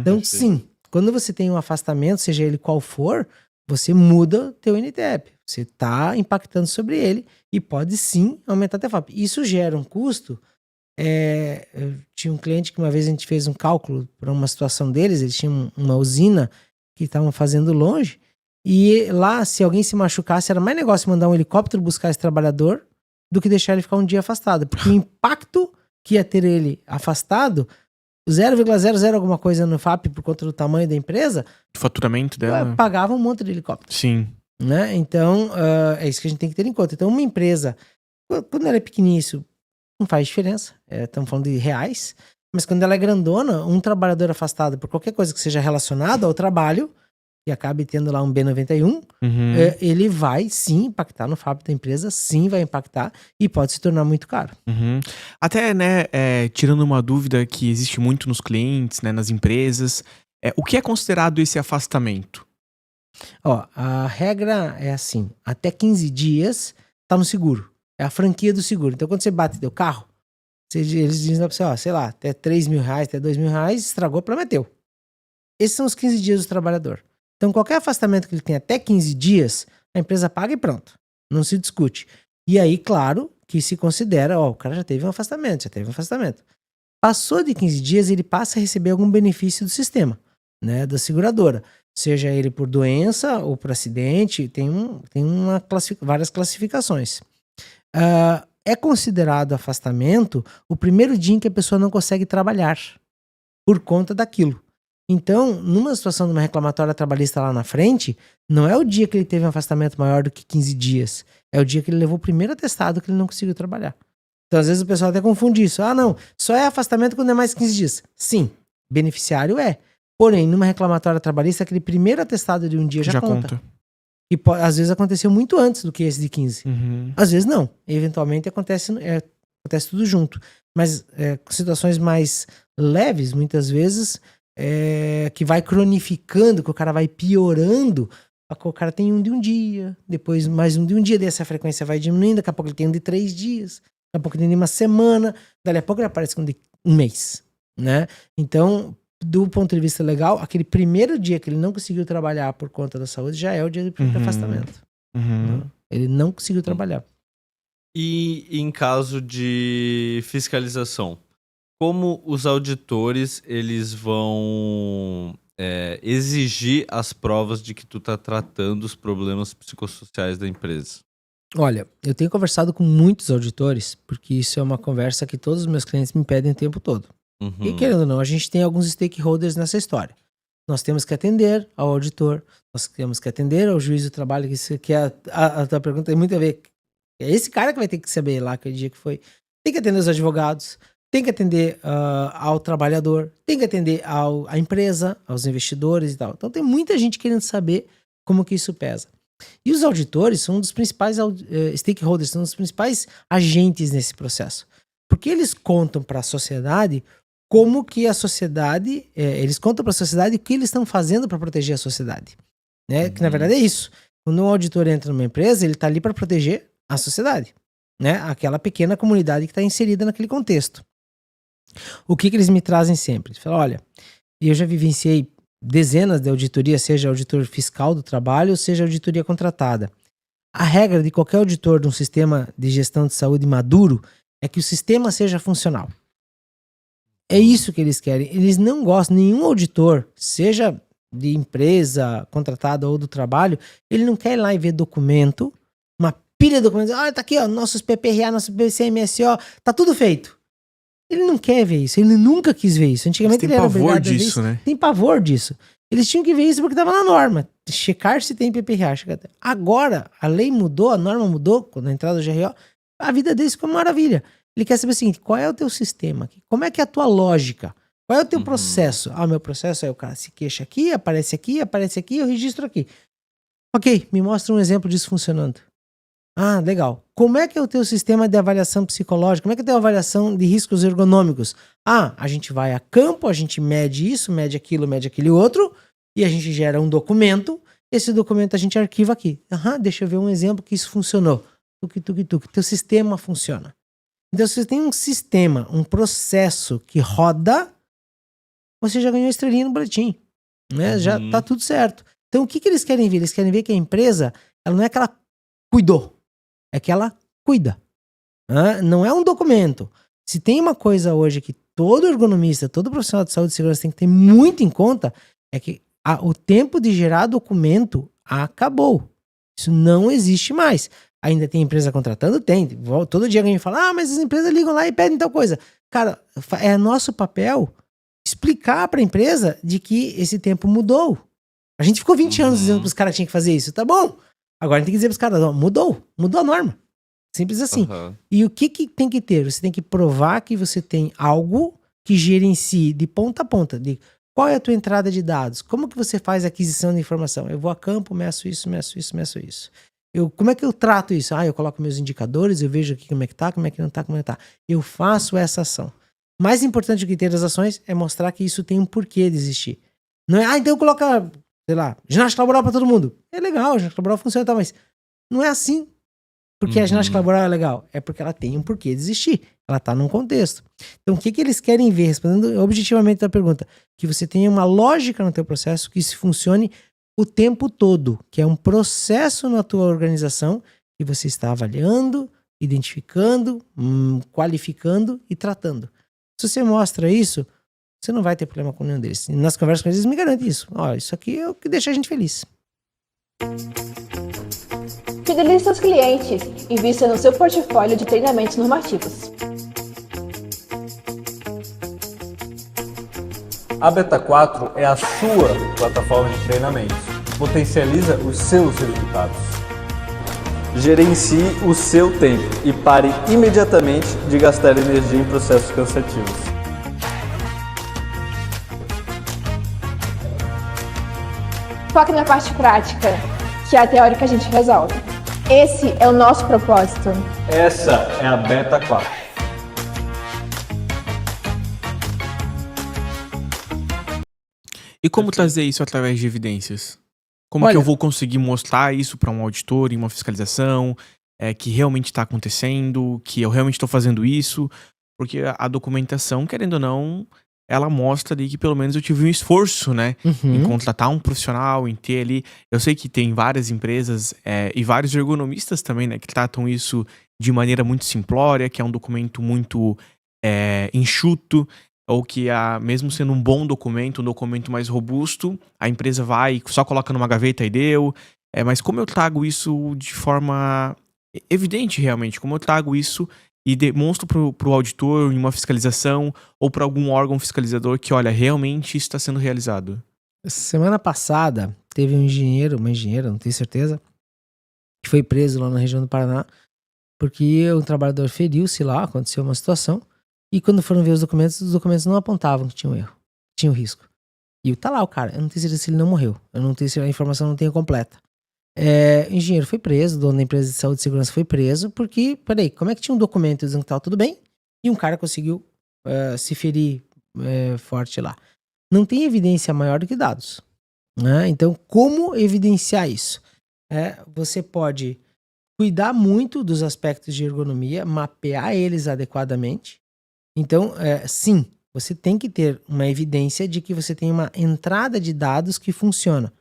Então, sim, quando você tem um afastamento, seja ele qual for, você muda teu NTEP. Você está impactando sobre ele e pode sim aumentar teu FAP. Isso gera um custo. Eu tinha um cliente que uma vez a gente fez um cálculo para uma situação deles, eles tinham uma usina que estavam fazendo longe, e lá, se alguém se machucasse, era mais negócio mandar um helicóptero buscar esse trabalhador do que deixar ele ficar um dia afastado. Porque o impacto que ia ter ele afastado, 0,00 alguma coisa no FAP por conta do tamanho da empresa, o faturamento dela pagava um monte de helicóptero. Sim. Né? Então, é isso que a gente tem que ter em conta. Então, uma empresa, quando ela é pequenininha, isso não faz diferença. Estamos falando de reais. Mas quando ela é grandona, um trabalhador afastado por qualquer coisa que seja relacionada ao trabalho, e acabe tendo lá um B91, ele vai sim impactar no FAP da empresa, sim vai impactar e pode se tornar muito caro. Até, né, tirando uma dúvida que existe muito nos clientes, né, nas empresas, o que é considerado esse afastamento? A regra é assim, até 15 dias tá no seguro. É a franquia do seguro. Então, quando você bate teu carro, eles dizem pra você, sei lá, até R$3.000, até R$2.000, estragou, o problema é teu. Esses são os 15 dias do trabalhador. Então, qualquer afastamento que ele tem até 15 dias, a empresa paga e pronto. Não se discute. E aí, claro, que se considera, o cara já teve um afastamento. Passou de 15 dias, ele passa a receber algum benefício do sistema, né, da seguradora. Seja ele por doença ou por acidente, tem várias classificações. É considerado afastamento o primeiro dia em que a pessoa não consegue trabalhar por conta daquilo. Então, numa situação de uma reclamatória trabalhista lá na frente, não é o dia que ele teve um afastamento maior do que 15 dias. É o dia que ele levou o primeiro atestado que ele não conseguiu trabalhar. Então, às vezes o pessoal até confunde isso. Ah, não, só é afastamento quando é mais 15 dias. Sim, beneficiário é. Porém, numa reclamatória trabalhista, aquele primeiro atestado de um dia já conta. E às vezes aconteceu muito antes do que esse de 15. Às vezes não. Eventualmente acontece tudo junto. Mas situações mais leves, muitas vezes, que vai cronificando, que o cara vai piorando, o cara tem um de um dia, depois mais um de um dia, daí essa frequência vai diminuindo, daqui a pouco ele tem um de 3 dias, daqui a pouco ele tem de uma semana, daqui a pouco ele aparece com um de um mês, né? Então, do ponto de vista legal, aquele primeiro dia que ele não conseguiu trabalhar por conta da saúde já é o dia de afastamento. Né? Ele não conseguiu trabalhar. E em caso de fiscalização, como os auditores eles vão exigir as provas de que tu tá tratando os problemas psicossociais da empresa? Olha, eu tenho conversado com muitos auditores, porque isso é uma conversa que todos os meus clientes me pedem o tempo todo. E querendo ou não, a gente tem alguns stakeholders nessa história. Nós temos que atender ao auditor, nós temos que atender ao juiz do trabalho, que a tua pergunta tem muito a ver. É esse cara que vai ter que saber lá aquele dia que foi. Tem que atender os advogados, tem que atender ao trabalhador, tem que atender à empresa, aos investidores e tal. Então tem muita gente querendo saber como que isso pesa. E os auditores são um dos principais stakeholders, são um dos principais agentes nesse processo. Porque eles contam para a sociedade como que a sociedade, eles contam para a sociedade o que eles estão fazendo para proteger a sociedade. Né? Que na verdade é isso. Quando um auditor entra numa empresa, ele está ali para proteger a sociedade. Né? Aquela pequena comunidade que está inserida naquele contexto. O que eles me trazem sempre? Eles falam, olha, eu já vivenciei dezenas de auditorias, seja auditor fiscal do trabalho, seja auditoria contratada. A regra de qualquer auditor de um sistema de gestão de saúde maduro é que o sistema seja funcional. É isso que eles querem. Eles não gostam, nenhum auditor, seja de empresa contratada ou do trabalho, ele não quer ir lá e ver documento, uma pilha de documentos, tá aqui, ó, nossos PPRA, nosso PCMSO, tá tudo feito. Ele não quer ver isso, ele nunca quis ver isso. Antigamente ele era obrigado a ver isso. Né? Tem pavor disso. Eles tinham que ver isso porque estava na norma. Checar se tem PPRA. Agora, a lei mudou, a norma mudou, quando a entrada do GRO, a vida deles ficou uma maravilha. Ele quer saber o seguinte, qual é o teu sistema aqui? Como é que é a tua lógica? Qual é o teu processo? O meu processo é o cara se queixa aqui, aparece aqui, eu registro aqui. Ok, me mostra um exemplo disso funcionando. Ah, legal. Como é que é o teu sistema de avaliação psicológica? Como é que é a tua avaliação de riscos ergonômicos? A gente vai a campo, a gente mede isso, mede aquele outro, e a gente gera um documento. Esse documento a gente arquiva aqui. Deixa eu ver um exemplo que isso funcionou. Teu sistema funciona. Então, se você tem um sistema, um processo que roda, você já ganhou estrelinha no boletim. Né? Já tá tudo certo. Então, o que eles querem ver? Eles querem ver que a empresa, ela não é que ela cuidou, é que ela cuida. Não é um documento. Se tem uma coisa hoje que todo ergonomista, todo profissional de saúde e segurança tem que ter muito em conta, é que o tempo de gerar documento acabou. Isso não existe mais. Ainda tem empresa contratando? Tem. Todo dia alguém me fala, mas as empresas ligam lá e pedem tal coisa. Cara, é nosso papel explicar para a empresa de que esse tempo mudou. A gente ficou 20 anos dizendo para os caras que tinha que fazer isso. Tá bom. Agora a gente tem que dizer para os caras, mudou a norma. Simples assim. E o que tem que ter? Você tem que provar que você tem algo que gerencie de ponta a ponta. De qual é a tua entrada de dados? Como que você faz a aquisição de informação? Eu vou a campo, meço isso. Como é que eu trato isso? Eu coloco meus indicadores, eu vejo aqui como é que tá, como é que não tá, como é que tá. Eu faço essa ação. Mais importante do que ter as ações é mostrar que isso tem um porquê de existir. Não é, então coloca, sei lá, ginástica laboral pra todo mundo. É legal, a ginástica laboral funciona, mas não é assim. Porque a ginástica laboral é legal. É porque ela tem um porquê de existir. Ela tá num contexto. Então, o que eles querem ver, respondendo objetivamente a pergunta, que você tenha uma lógica no teu processo que isso funcione o tempo todo, que é um processo na tua organização que você está avaliando, identificando, qualificando e tratando. Se você mostra isso, você não vai ter problema com nenhum deles. E nas conversas com eles me garantem isso. Isso aqui é o que deixa a gente feliz. Fidelize seus clientes. Invista no seu portfólio de treinamentos normativos. A Beta 4 é a sua plataforma de treinamentos. Potencializa os seus resultados. Gerencie o seu tempo e pare imediatamente de gastar energia em processos cansativos. Foque na parte prática, que a teórica a gente resolve. Esse é o nosso propósito. Essa é a Beta 4. E como trazer isso através de evidências? Como Olha- que eu vou conseguir mostrar isso para um auditor em uma fiscalização, que realmente está acontecendo, que eu realmente estou fazendo isso? Porque a documentação, querendo ou não, ela mostra ali que pelo menos eu tive um esforço, né? Em contratar um profissional, em ter ali. Eu sei que tem várias empresas e vários ergonomistas também, né? Que tratam isso de maneira muito simplória, que é um documento muito enxuto, ou que mesmo sendo um bom documento, um documento mais robusto, a empresa vai e só coloca numa gaveta e deu. Mas como eu trago isso de forma evidente realmente, como eu trago isso e demonstro pro auditor em uma fiscalização ou para algum órgão fiscalizador que, olha, realmente isso está sendo realizado. Semana passada, teve uma engenheira, não tenho certeza, que foi preso lá na região do Paraná, porque um trabalhador feriu-se lá, aconteceu uma situação, e quando foram ver os documentos não apontavam que tinha um erro, tinha um risco. E tá lá o cara, eu não tenho certeza se ele não morreu, eu não tenho certeza, a informação não tenho completa. O engenheiro foi preso, o dono da empresa de saúde e segurança foi preso, porque, peraí, como é que tinha um documento dizendo que tava tudo bem, e um cara conseguiu se ferir forte lá? Não tem evidência maior do que dados, né? Então, como evidenciar isso? Você pode cuidar muito dos aspectos de ergonomia, mapear eles adequadamente. Então, sim, você tem que ter uma evidência de que você tem uma entrada de dados que funciona.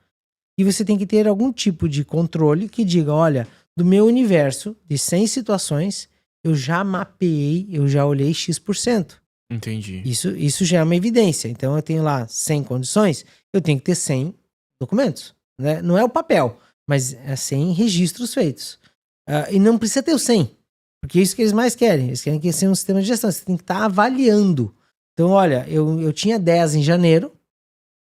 E você tem que ter algum tipo de controle que diga, olha, do meu universo de 100 situações, eu já mapeei, eu já olhei X%. Entendi. Isso já é uma evidência. Então eu tenho lá 100 condições, eu tenho que ter 100 documentos, né? Não é o papel, mas é 100 registros feitos. E não precisa ter os 100, porque é isso que eles mais querem. Eles querem que seja um sistema de gestão. Você tem que estar avaliando. Então, olha, eu tinha 10 em janeiro,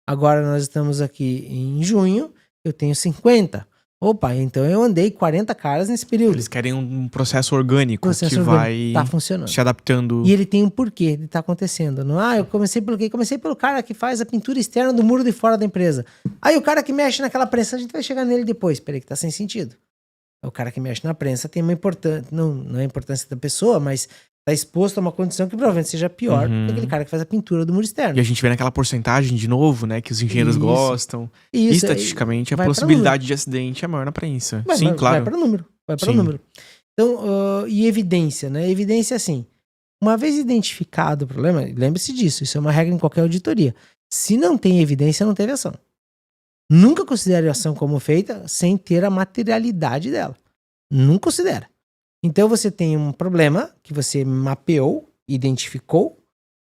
agora nós estamos aqui em junho, eu tenho 50. Opa, então eu andei 40 caras nesse período. Eles querem um processo orgânico Processo vai tá funcionando. se adaptando. E ele tem um porquê de estar acontecendo. Não, eu comecei pelo quê? Comecei pelo cara que faz a pintura externa do muro de fora da empresa. Aí o cara que mexe naquela prensa, a gente vai chegar nele depois. Peraí, que tá sem sentido. O cara que mexe na prensa tem uma importância, não é a importância da pessoa, mas tá exposto a uma condição que provavelmente seja pior do que aquele cara que faz a pintura do muro externo. E a gente vê naquela porcentagem de novo, né, que os engenheiros Isso. gostam. E Isso, estatisticamente a vai pra possibilidade de acidente é maior na prensa. Sim, Vai claro. para número. Vai para Sim. número. Então, e evidência, né? Evidência assim. Uma vez identificado o problema, lembre-se disso, isso é uma regra em qualquer auditoria. Se não tem evidência, não teve ação. Nunca considere a ação como feita sem ter a materialidade dela. Não considera. Então você tem um problema que você mapeou, identificou,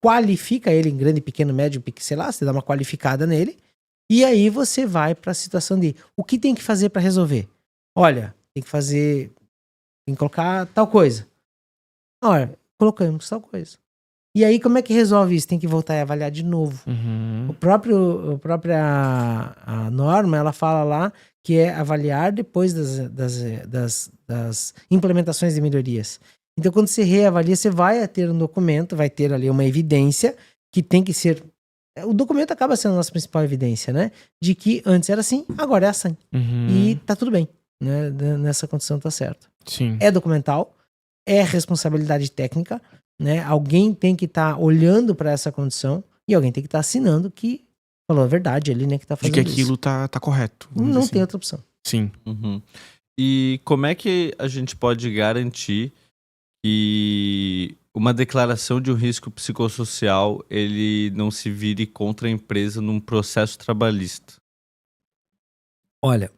qualifica ele em grande, pequeno, médio, sei lá, você dá uma qualificada nele, e aí você vai para a situação de o que tem que fazer para resolver? Olha, tem que colocar tal coisa. Olha, colocamos tal coisa. E aí como é que resolve isso? Tem que voltar e avaliar de novo. Uhum. A própria norma, ela fala lá que é avaliar depois das implementações de melhorias. Então, quando você reavalia, você vai ter um documento, vai ter ali uma evidência que tem que ser... O documento acaba sendo a nossa principal evidência, né? De que antes era assim, agora é assim. Uhum. E tá tudo bem, né? Nessa condição tá certo. Sim. É documental, é responsabilidade técnica, né? Alguém tem que estar olhando para essa condição e alguém tem que estar assinando que falou a verdade ali, né? Que tá De fazendo que aquilo isso. tá correto. vamos Não dizer tem assim. outra opção. Sim. Uhum. E como é que a gente pode garantir que uma declaração de um risco psicossocial ele não se vire contra a empresa num processo trabalhista? Olha,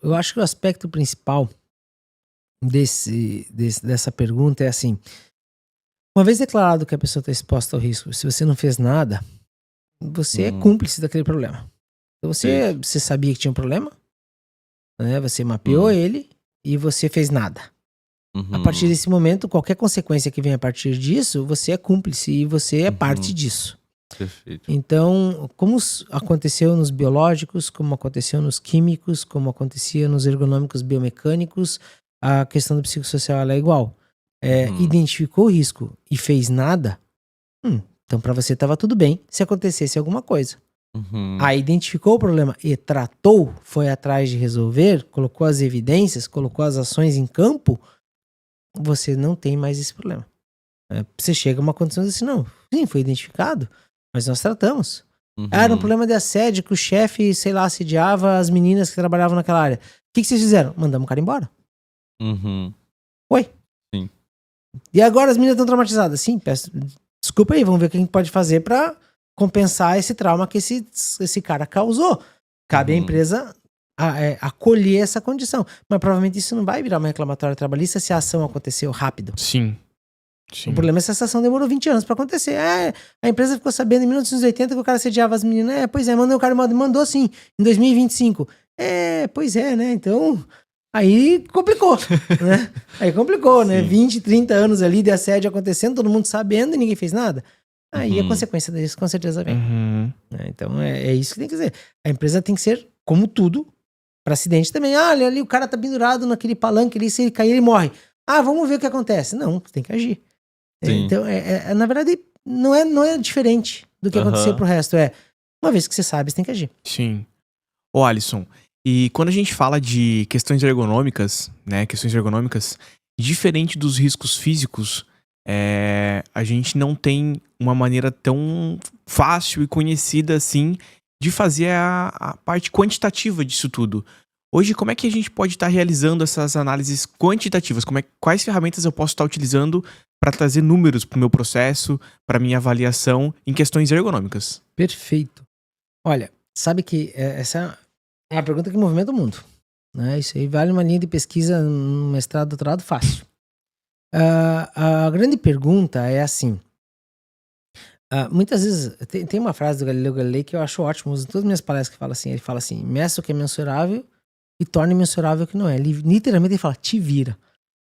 eu acho que o aspecto principal dessa pergunta é assim: uma vez declarado que a pessoa está exposta ao risco, se você não fez nada, você é cúmplice daquele problema. Então você sabia que tinha um problema, né? Você mapeou ele e você fez nada. A partir desse momento, qualquer consequência que venha a partir disso, você é cúmplice e você é parte disso. Perfeito. Então, como aconteceu nos biológicos, como aconteceu nos químicos, como acontecia nos ergonômicos biomecânicos, a questão do psicossocial ela é igual. Identificou o risco e fez nada, então para você estava tudo bem se acontecesse alguma coisa. Aí identificou o problema e tratou, foi atrás de resolver, colocou as evidências, colocou as ações em campo, você não tem mais esse problema. Você chega a uma condição de assim, não, sim, foi identificado, mas nós tratamos. Era um problema de assédio que o chefe, sei lá, assediava as meninas que trabalhavam naquela área. O que vocês fizeram? Mandamos o cara embora. Foi. Sim. E agora as meninas estão traumatizadas. Sim, peço desculpa aí, vamos ver o que a gente pode fazer pra compensar esse trauma que esse cara causou. Cabe à empresa acolher essa condição. Mas provavelmente isso não vai virar uma reclamatória trabalhista se a ação aconteceu rápido. Sim. O problema é se essa ação demorou 20 anos pra acontecer. A empresa ficou sabendo em 1980 que o cara assediava as meninas. Pois é, o cara mandou sim, em 2025. Pois é, né? Então, aí complicou, né? Aí complicou, né? 20, 30 anos ali de assédio acontecendo, todo mundo sabendo e ninguém fez nada. Aí a consequência disso com certeza vem. Então é isso que tem que dizer. A empresa tem que ser, como tudo, para acidente também. Olha ali, o cara tá pendurado naquele palanque ali, se ele cair, ele morre. Vamos ver o que acontece. Não, você tem que agir. Então, na verdade, não é diferente do que acontecer pro resto. Uma vez que você sabe, você tem que agir. Sim. Ô, Alisson, e quando a gente fala de questões ergonômicas, né? Questões ergonômicas, diferente dos riscos físicos, a gente não tem uma maneira tão fácil e conhecida assim de fazer a parte quantitativa disso tudo. Hoje, como é que a gente pode estar realizando essas análises quantitativas? Quais ferramentas eu posso estar utilizando para trazer números para o meu processo, para minha avaliação em questões ergonômicas? Perfeito. Olha, sabe que essa é uma pergunta que movimenta o mundo, né? Isso aí vale uma linha de pesquisa, um mestrado, doutorado fácil. A grande pergunta é assim, muitas vezes, tem uma frase do Galileu Galilei que eu acho ótimo, uso em todas as minhas palestras que fala assim, ele fala assim, meça o que é mensurável e torne mensurável o que não é. Ele, literalmente ele fala, te vira.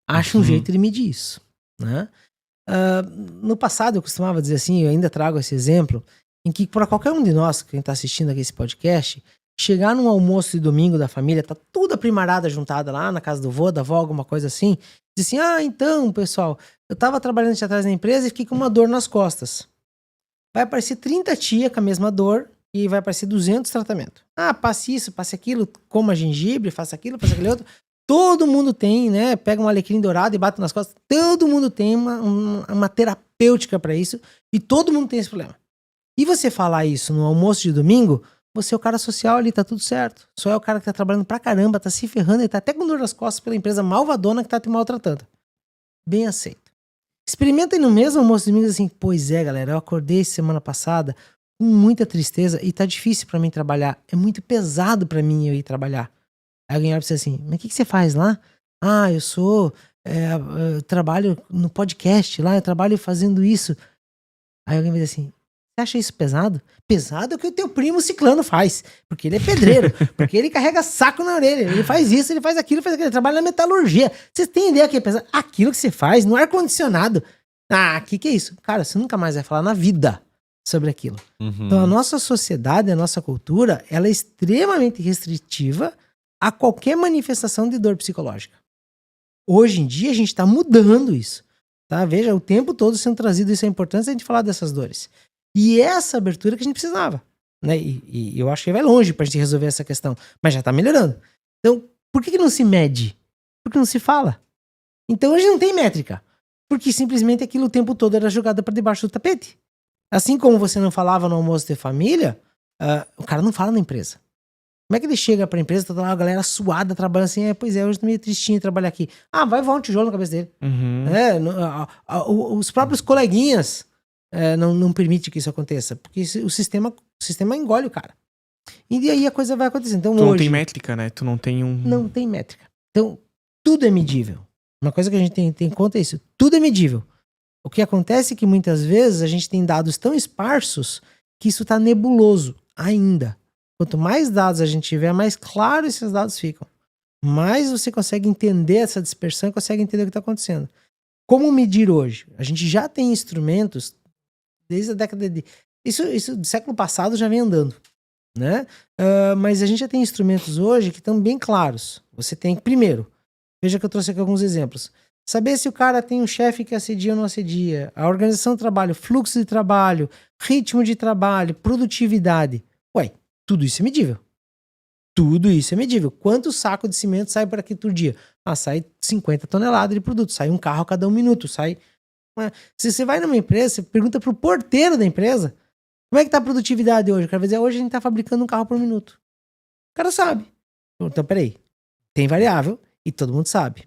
Acha um jeito de medir isso, né? No passado eu costumava dizer assim, eu ainda trago esse exemplo, em que para qualquer um de nós, que está assistindo aqui esse podcast, chegar num almoço de domingo da família, tá toda a primarada juntada lá na casa do vô, da avó, alguma coisa assim, diz assim, então, pessoal, eu tava trabalhando aqui atrás da empresa e fiquei com uma dor nas costas. Vai aparecer 30 tia com a mesma dor e vai aparecer 200 tratamentos. Passe isso, passe aquilo, coma gengibre, faça aquilo, faça aquele outro. Todo mundo tem, né? Pega um alecrim dourado e bate nas costas. Todo mundo tem uma terapêutica para isso e todo mundo tem esse problema. E você falar isso no almoço de domingo, você é o cara social ali, tá tudo certo. Só é o cara que tá trabalhando pra caramba, tá se ferrando e tá até com dor nas costas pela empresa malvadona que tá te maltratando. Bem aceito. Experimentem no mesmo almoço de domingo assim, pois é, galera, eu acordei semana passada com muita tristeza e tá difícil pra mim trabalhar. É muito pesado pra mim eu ir trabalhar. Aí alguém olha pra você assim, mas o que você faz lá? Eu trabalho no podcast lá, eu trabalho fazendo isso. Aí alguém vai dizer assim, você acha isso pesado? Pesado é o que o teu primo ciclano faz, porque ele é pedreiro, porque ele carrega saco na orelha, ele faz isso, ele faz aquilo, ele trabalha na metalurgia. Vocês têm ideia que é pesado? Aquilo que você faz no ar-condicionado. Que é isso? Cara, você nunca mais vai falar na vida sobre aquilo. Então a nossa sociedade, a nossa cultura, ela é extremamente restritiva a qualquer manifestação de dor psicológica. Hoje em dia a gente está mudando isso, tá? Veja, o tempo todo sendo trazido isso, é importante a gente falar dessas dores. E essa abertura que a gente precisava, né? E eu acho que vai longe pra gente resolver essa questão, mas já tá melhorando. Então, por que não se mede? Porque não se fala. Então hoje não tem métrica, porque simplesmente aquilo o tempo todo era jogado pra debaixo do tapete. Assim como você não falava no almoço de família, o cara não fala na empresa. Como é que ele chega pra empresa, tá lá a galera suada, trabalhando assim, pois é, hoje tô meio tristinho trabalhar aqui. Vai voar um tijolo na cabeça dele. Os próprios coleguinhas não permitem que isso aconteça, porque o sistema engole o cara. E aí a coisa vai acontecer. Então, tu não tem métrica, né? Tu não tem Não tem métrica. Então, tudo é medível. Uma coisa que a gente tem em conta é isso. Tudo é medível. O que acontece é que muitas vezes a gente tem dados tão esparsos que isso tá nebuloso ainda. Quanto mais dados a gente tiver, mais claro esses dados ficam. Mais você consegue entender essa dispersão e consegue entender o que está acontecendo. Como medir hoje? A gente já tem instrumentos desde a década de Isso do século passado já vem andando, né? Mas a gente já tem instrumentos hoje que estão bem claros. Você tem que, primeiro, veja que eu trouxe aqui alguns exemplos. Saber se o cara tem um chefe que assedia ou não assedia, a organização do trabalho, fluxo de trabalho, ritmo de trabalho, produtividade. Ué, tudo isso é medível. Tudo isso é medível. Quanto saco de cimento sai por aqui por dia? Sai 50 toneladas de produto, sai um carro a cada 1 minuto, sai... Se você vai numa empresa, você pergunta pro porteiro da empresa, como é que tá a produtividade hoje? O cara vai dizer, hoje a gente tá fabricando um carro por minuto. O cara sabe. Então, peraí. Tem variável e todo mundo sabe.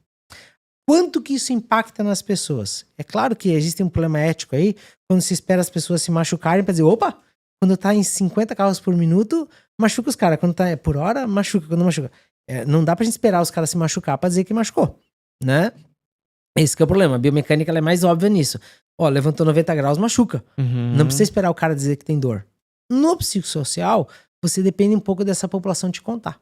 Quanto que isso impacta nas pessoas? É claro que existe um problema ético aí, quando se espera as pessoas se machucarem pra dizer, opa, quando tá em 50 carros por minuto, machuca os caras. Quando tá por hora, machuca. Quando machuca. Não dá pra gente esperar os caras se machucar pra dizer que machucou, né? Esse que é o problema. A biomecânica ela é mais óbvia nisso. Levantou 90 graus, machuca. Uhum. Não precisa esperar o cara dizer que tem dor. No psicossocial, você depende um pouco dessa população te contar.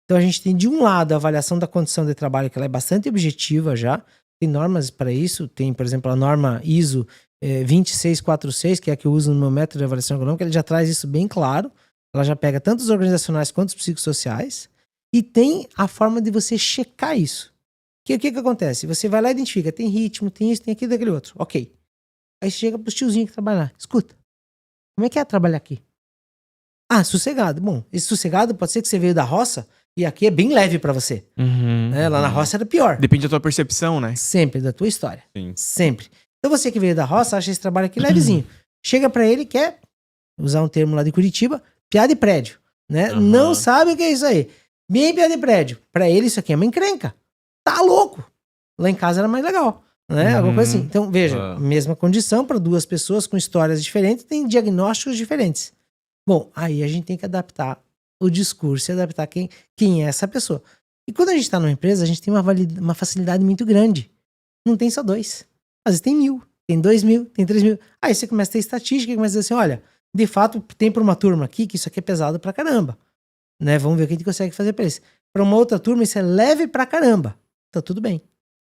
Então a gente tem de um lado a avaliação da condição de trabalho, que ela é bastante objetiva já. Tem normas para isso. Tem, por exemplo, a norma ISO 2646, que é a que eu uso no meu método de avaliação ergonômica. Ele já traz isso bem claro. Ela já pega tanto os organizacionais quanto os psicossociais. E tem a forma de você checar isso. O que acontece? Você vai lá e identifica, tem ritmo, tem isso, tem aquilo, daquele outro. Ok. Aí você chega pros tiozinhos que trabalham lá. Escuta, como é que é trabalhar aqui? Sossegado. Bom, esse sossegado pode ser que você veio da roça e aqui é bem leve pra você. Uhum. Lá na roça era pior. Depende da tua percepção, né? Sempre, da tua história. Sim. Sempre. Então você que veio da roça, acha esse trabalho aqui levezinho. Chega pra ele e quer, usar um termo lá de Curitiba, piada de prédio. Né? Uhum. Não sabe o que é isso aí. Bem piada de prédio. Pra ele isso aqui é uma encrenca. Tá louco. Lá em casa era mais legal. Né? Alguma coisa assim. Então, veja, mesma condição para duas pessoas com histórias diferentes, tem diagnósticos diferentes. Bom, aí a gente tem que adaptar o discurso e adaptar quem é essa pessoa. E quando a gente está numa empresa, a gente tem uma facilidade muito grande. Não tem só 2. Às vezes tem 1.000, tem 2.000, tem 3.000. Aí você começa a ter estatística e começa a dizer assim, olha, de fato tem para uma turma aqui que isso aqui é pesado pra caramba. Né? Vamos ver o que a gente consegue fazer para isso. Para uma outra turma isso é leve pra caramba. Tá tudo bem.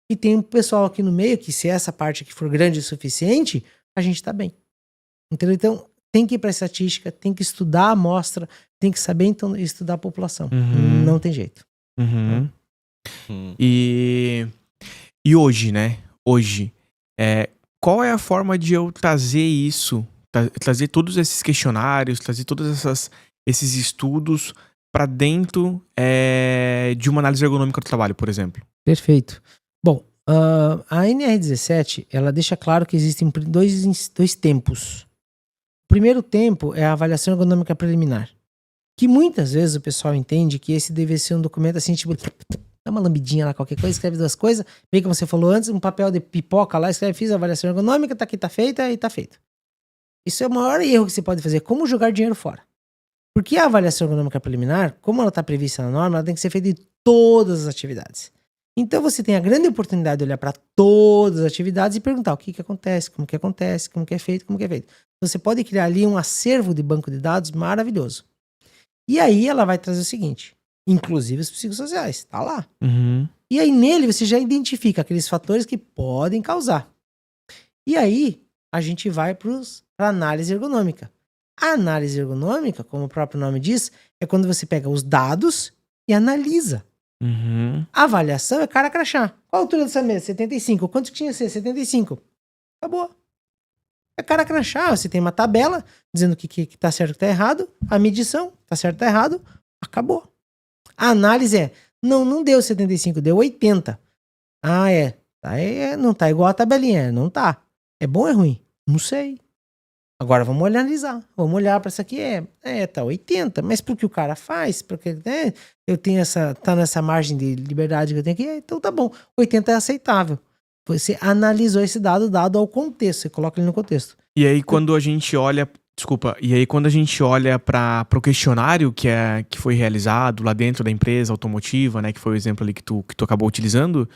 E tem um pessoal aqui no meio que se essa parte aqui for grande o suficiente, a gente tá bem. Entendeu? Então, tem que ir pra estatística, tem que estudar a amostra, tem que saber então estudar a população. Uhum. Não tem jeito. Uhum. E hoje, né? Hoje, qual é a forma de eu trazer isso, trazer todos esses questionários, trazer todos esses estudos para dentro de uma análise ergonômica do trabalho, por exemplo? Perfeito. Bom, a NR17, ela deixa claro que existem dois tempos. O primeiro tempo é a avaliação ergonômica preliminar, que muitas vezes o pessoal entende que esse deve ser um documento assim, tipo, dá uma lambidinha lá, qualquer coisa, escreve 2 coisas, bem como você falou antes, um papel de pipoca lá, escreve, fiz a avaliação ergonômica, tá aqui, tá feita e tá feito. Isso é o maior erro que você pode fazer, como jogar dinheiro fora. Porque a avaliação ergonômica preliminar, como ela está prevista na norma, ela tem que ser feita em todas as atividades. Então você tem a grande oportunidade de olhar para todas as atividades e perguntar o que acontece, como que acontece, como que é feito, como que é feito. Você pode criar ali um acervo de banco de dados maravilhoso. E aí ela vai trazer o seguinte, inclusive os psicossociais, tá lá. Uhum. E aí nele você já identifica aqueles fatores que podem causar. E aí a gente vai para a análise ergonômica. A análise ergonômica, como o próprio nome diz, é quando você pega os dados e analisa. Uhum. A avaliação é cara crachá. Qual a altura dessa mesa? 75. Quanto que tinha que ser? 75. Acabou. É cara crachá. Você tem uma tabela dizendo o que tá certo e o que tá errado. A medição, tá certo e tá errado. Acabou. A análise é, não deu 75, deu 80. Não tá igual a tabelinha. Não tá. É bom ou é ruim? Não sei. Agora vamos analisar. Vamos olhar para isso aqui. Tá 80. Mas por que o cara faz? Porque eu tenho tá nessa margem de liberdade que eu tenho aqui. Então tá bom. 80 é aceitável. Você analisou esse dado ao contexto. Você coloca ele no contexto. E aí quando a gente olha... Desculpa. E aí quando a gente olha para o questionário que foi realizado lá dentro da empresa automotiva, né? Que foi o exemplo ali que tu acabou utilizando.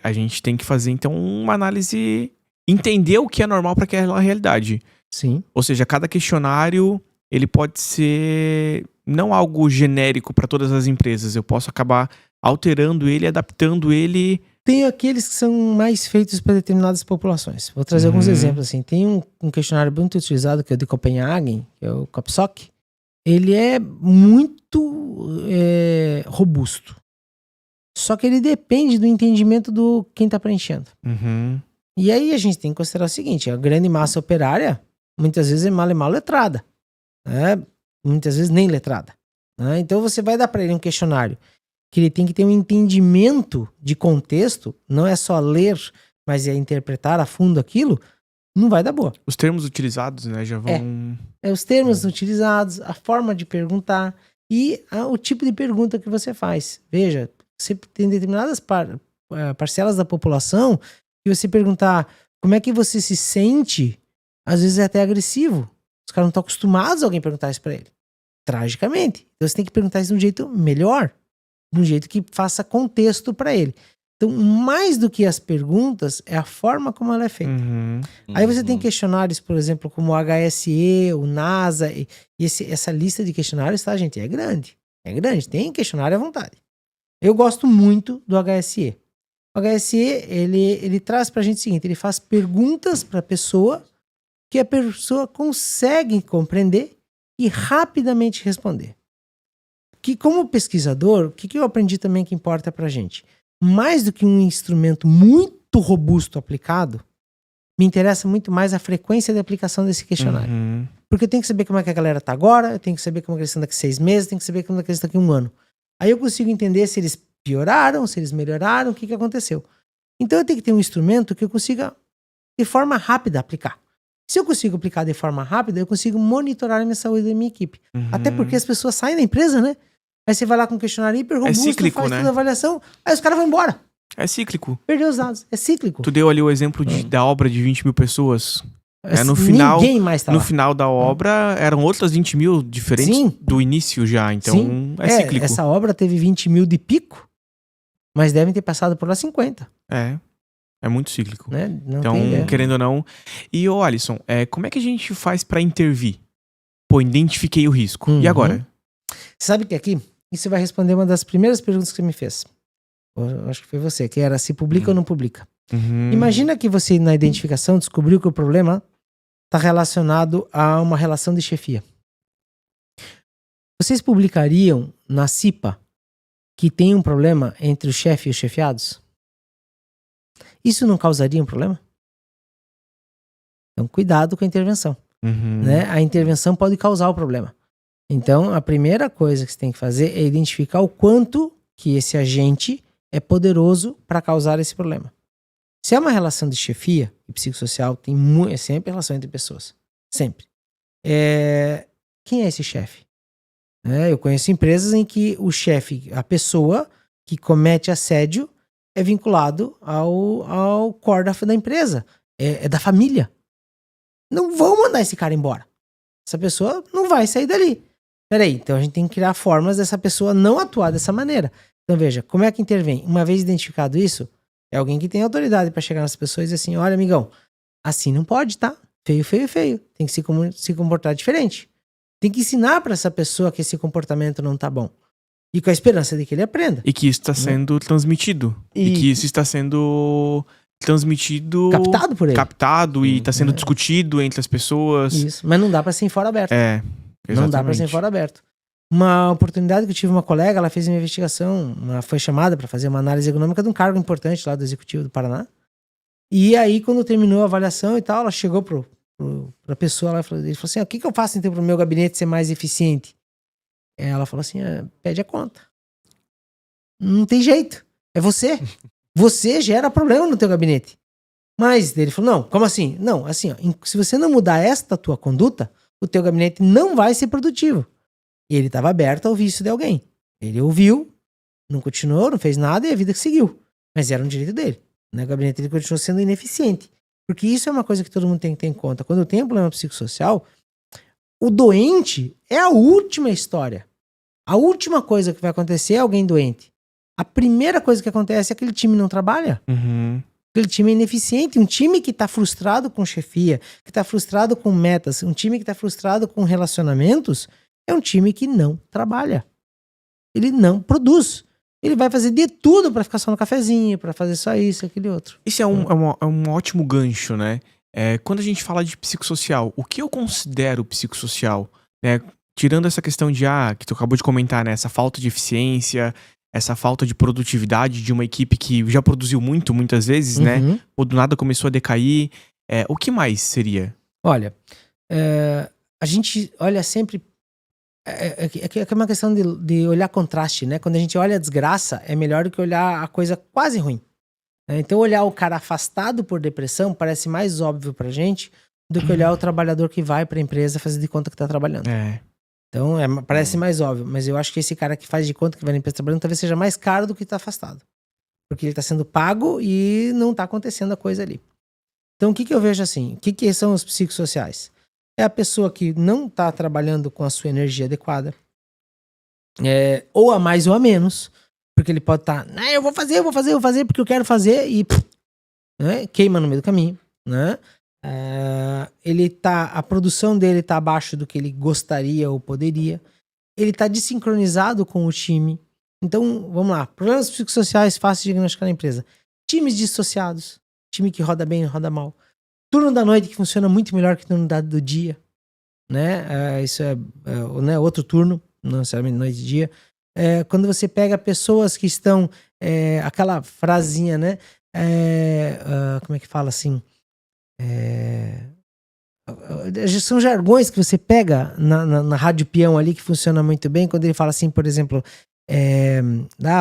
A gente tem que fazer então uma análise... Entender o que é normal para aquela realidade. Sim. Ou seja, cada questionário, ele pode ser não algo genérico para todas as empresas. Eu posso acabar alterando ele, adaptando ele Tem aqueles que são mais feitos para determinadas populações. Vou trazer alguns exemplos. Assim. Tem um questionário muito utilizado, que é o de Copenhagen, que é o COPSOC. Ele é muito robusto. Só que ele depende do entendimento do quem está preenchendo. Uhum. E aí a gente tem que considerar o seguinte, a grande massa operária, muitas vezes é mal letrada. Né? Muitas vezes nem letrada. Né? Então você vai dar para ele um questionário que ele tem que ter um entendimento de contexto, não é só ler, mas é interpretar a fundo aquilo, não vai dar boa. Os termos utilizados, né, já vão... Os termos utilizados, a forma de perguntar e o tipo de pergunta que você faz. Veja, você tem determinadas parcelas da população que você perguntar como é que você se sente, às vezes é até agressivo. Os caras não estão acostumados a alguém perguntar isso pra ele. Tragicamente. Então você tem que perguntar isso de um jeito melhor, de um jeito que faça contexto pra ele. Então, mais do que as perguntas, é a forma como ela é feita. Uhum. Aí você tem questionários, por exemplo, como o HSE, o NASA, e essa lista de questionários, tá, gente? É grande. É grande. Tem questionário à vontade. Eu gosto muito do HSE. O HSE, ele traz pra gente o seguinte, ele faz perguntas pra pessoa que a pessoa consegue compreender e rapidamente responder. Que como pesquisador, o que eu aprendi também que importa pra gente? Mais do que um instrumento muito robusto aplicado, me interessa muito mais a frequência de aplicação desse questionário. Uhum. Porque eu tenho que saber como é que a galera tá agora, eu tenho que saber como é que eles estão daqui 6 meses, eu tenho que saber como é que eles estão daqui 1 ano. Aí eu consigo entender se eles pioraram, se eles melhoraram, o que aconteceu. Então eu tenho que ter um instrumento que eu consiga, de forma rápida, aplicar. Se eu consigo aplicar de forma rápida, eu consigo monitorar a minha saúde da minha equipe. Uhum. Até porque as pessoas saem da empresa, né? Aí você vai lá com um questionário hiper robusto, cíclico, faz né? toda a avaliação, aí os caras vão embora. É cíclico. Perdeu os dados. É cíclico. Tu deu ali o exemplo da obra de 20 mil pessoas. No final, Ninguém mais tá no lá. final da obra, eram outras 20 mil diferentes Sim. do início já. Então, Sim. é cíclico. Essa obra teve 20 mil de pico, mas devem ter passado por lá 50. É muito cíclico. Né? Não Então, tem ideia. querendo ou não. E, ô Alisson, como é que a gente faz pra intervir? Pô, identifiquei o risco. Uhum. E agora? Você sabe que aqui, isso vai responder uma das primeiras perguntas que você me fez. Eu acho que foi você, que era se publica ou não publica. Uhum. Imagina que você, na identificação, descobriu que o problema está relacionado a uma relação de chefia. Vocês publicariam na CIPA que tem um problema entre o chefe e os chefiados? Isso não causaria um problema? Então, cuidado com a intervenção. Uhum. Né? A intervenção pode causar o problema. Então, a primeira coisa que você tem que fazer é identificar o quanto que esse agente é poderoso para causar esse problema. Se é uma relação de chefia e psicossocial, é sempre relação entre pessoas. Sempre. Quem é esse chefe? Eu conheço empresas em que o chefe, a pessoa que comete assédio, é vinculado ao core da empresa. É da família. Não vão mandar esse cara embora. Essa pessoa não vai sair dali. Peraí, então a gente tem que criar formas dessa pessoa não atuar dessa maneira. Então veja, como é que intervém? Uma vez identificado isso, é alguém que tem autoridade para chegar nas pessoas e dizer assim, olha amigão, assim não pode, tá? Feio, feio, feio. Tem que se comportar diferente. Tem que ensinar para essa pessoa que esse comportamento não tá bom. E com a esperança de que ele aprenda. E que isso está sendo transmitido. E que isso está sendo transmitido... Captado por ele. Captado e está sendo discutido entre as pessoas. Isso, mas não dá para ser em fora aberto. Exatamente. Não dá para ser em fora aberto. Uma oportunidade que eu tive uma colega, ela fez uma investigação, ela foi chamada para fazer uma análise econômica de um cargo importante lá do Executivo do Paraná. E aí, quando terminou a avaliação e tal, ela chegou pra pessoa lá e ele falou assim, o que eu faço então pro meu gabinete ser mais eficiente? Ela falou assim, pede a conta. Não tem jeito. É você. Você gera problema no teu gabinete. Mas ele falou, não, como assim? Não, assim, ó, se você não mudar esta tua conduta, o teu gabinete não vai ser produtivo. E ele estava aberto ao vício de alguém. Ele ouviu, não continuou, não fez nada e a vida que seguiu. Mas era um direito dele. Né? O gabinete dele continuou sendo ineficiente. Porque isso é uma coisa que todo mundo tem que ter em conta. Quando tem um problema psicossocial, o doente é a última história. A última coisa que vai acontecer é alguém doente. A primeira coisa que acontece é que aquele time não trabalha. Uhum. Aquele time é ineficiente. Um time que está frustrado com chefia, que está frustrado com metas, um time que está frustrado com relacionamentos, é um time que não trabalha. Ele não produz. ele vai fazer de tudo pra ficar só no cafezinho, pra fazer só isso, aquele outro. Isso é um ótimo gancho, né? Quando a gente fala de psicossocial, o que eu considero psicossocial? Né? Tirando essa questão que tu acabou de comentar, né? Essa falta de eficiência, essa falta de produtividade de uma equipe que já produziu muitas vezes, né? Uhum. Ou do nada começou a decair. O que mais seria? Olha, a gente olha sempre. É uma questão de olhar contraste, né? Quando a gente olha a desgraça, é melhor do que olhar a coisa quase ruim. Então, olhar o cara afastado por depressão parece mais óbvio pra gente do que olhar o trabalhador que vai pra empresa fazer de conta que tá trabalhando. Então, parece mais óbvio, mas eu acho que esse cara que faz de conta que vai na empresa trabalhando talvez seja mais caro do que tá afastado. Porque ele tá sendo pago e não tá acontecendo a coisa ali. Então, o que eu vejo assim? O que são os psicossociais? É a pessoa que não tá trabalhando com a sua energia adequada, ou a mais ou a menos, porque ele pode estar, eu vou fazer porque eu quero fazer e né, queima no meio do caminho, né? A produção dele tá abaixo do que ele gostaria ou poderia, ele tá desincronizado com o time. Então, vamos lá, problemas psicossociais fáceis de diagnosticar na empresa. Times dissociados, time que roda bem e roda mal. Turno da noite que funciona muito melhor que turno do dia, né? Isso né, outro turno, não necessariamente noite e dia. Quando você pega pessoas que estão, aquela frasinha, né? Como é que fala assim? São jargões que você pega na rádio peão ali que funciona muito bem, quando ele fala assim, por exemplo,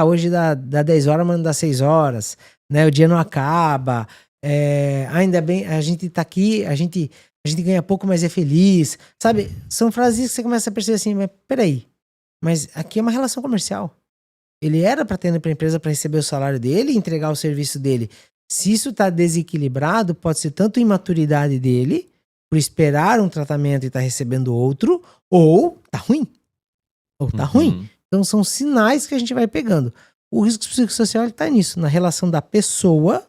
hoje dá 10 horas, mas não dá 6 horas, né? O dia não acaba, ainda bem, a gente tá aqui, a gente ganha pouco, mas é feliz, sabe? São frases que você começa a perceber assim, mas peraí, mas aqui é uma relação comercial. Ele era para ter ido pra empresa para receber o salário dele e entregar o serviço dele. Se isso tá desequilibrado, pode ser tanto imaturidade dele, por esperar um tratamento e tá recebendo outro, ou tá ruim. Então são sinais que a gente vai pegando. O risco psicossocial ele tá nisso, na relação da pessoa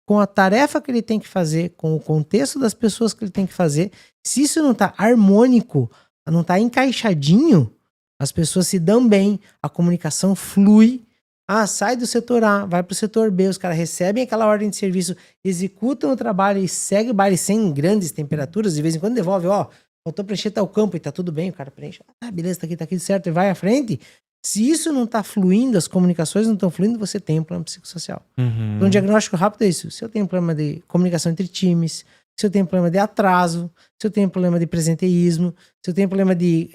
com a tarefa que ele tem que fazer, com o contexto das pessoas que ele tem que fazer. Se isso não tá harmônico, não tá encaixadinho, as pessoas se dão bem, a comunicação flui. Sai do setor A, vai pro setor B, os caras recebem aquela ordem de serviço, executam o trabalho e segue o baile sem grandes temperaturas, de vez em quando devolve, faltou preencher tal campo e tá tudo bem, o cara preenche, beleza, tá aqui certo, e vai à frente. Se isso não tá fluindo, as comunicações não estão fluindo, você tem um problema psicossocial. Então, um diagnóstico rápido é isso. Se eu tenho um problema de comunicação entre times, se eu tenho um problema de atraso, se eu tenho um problema de presenteísmo, se eu tenho um problema de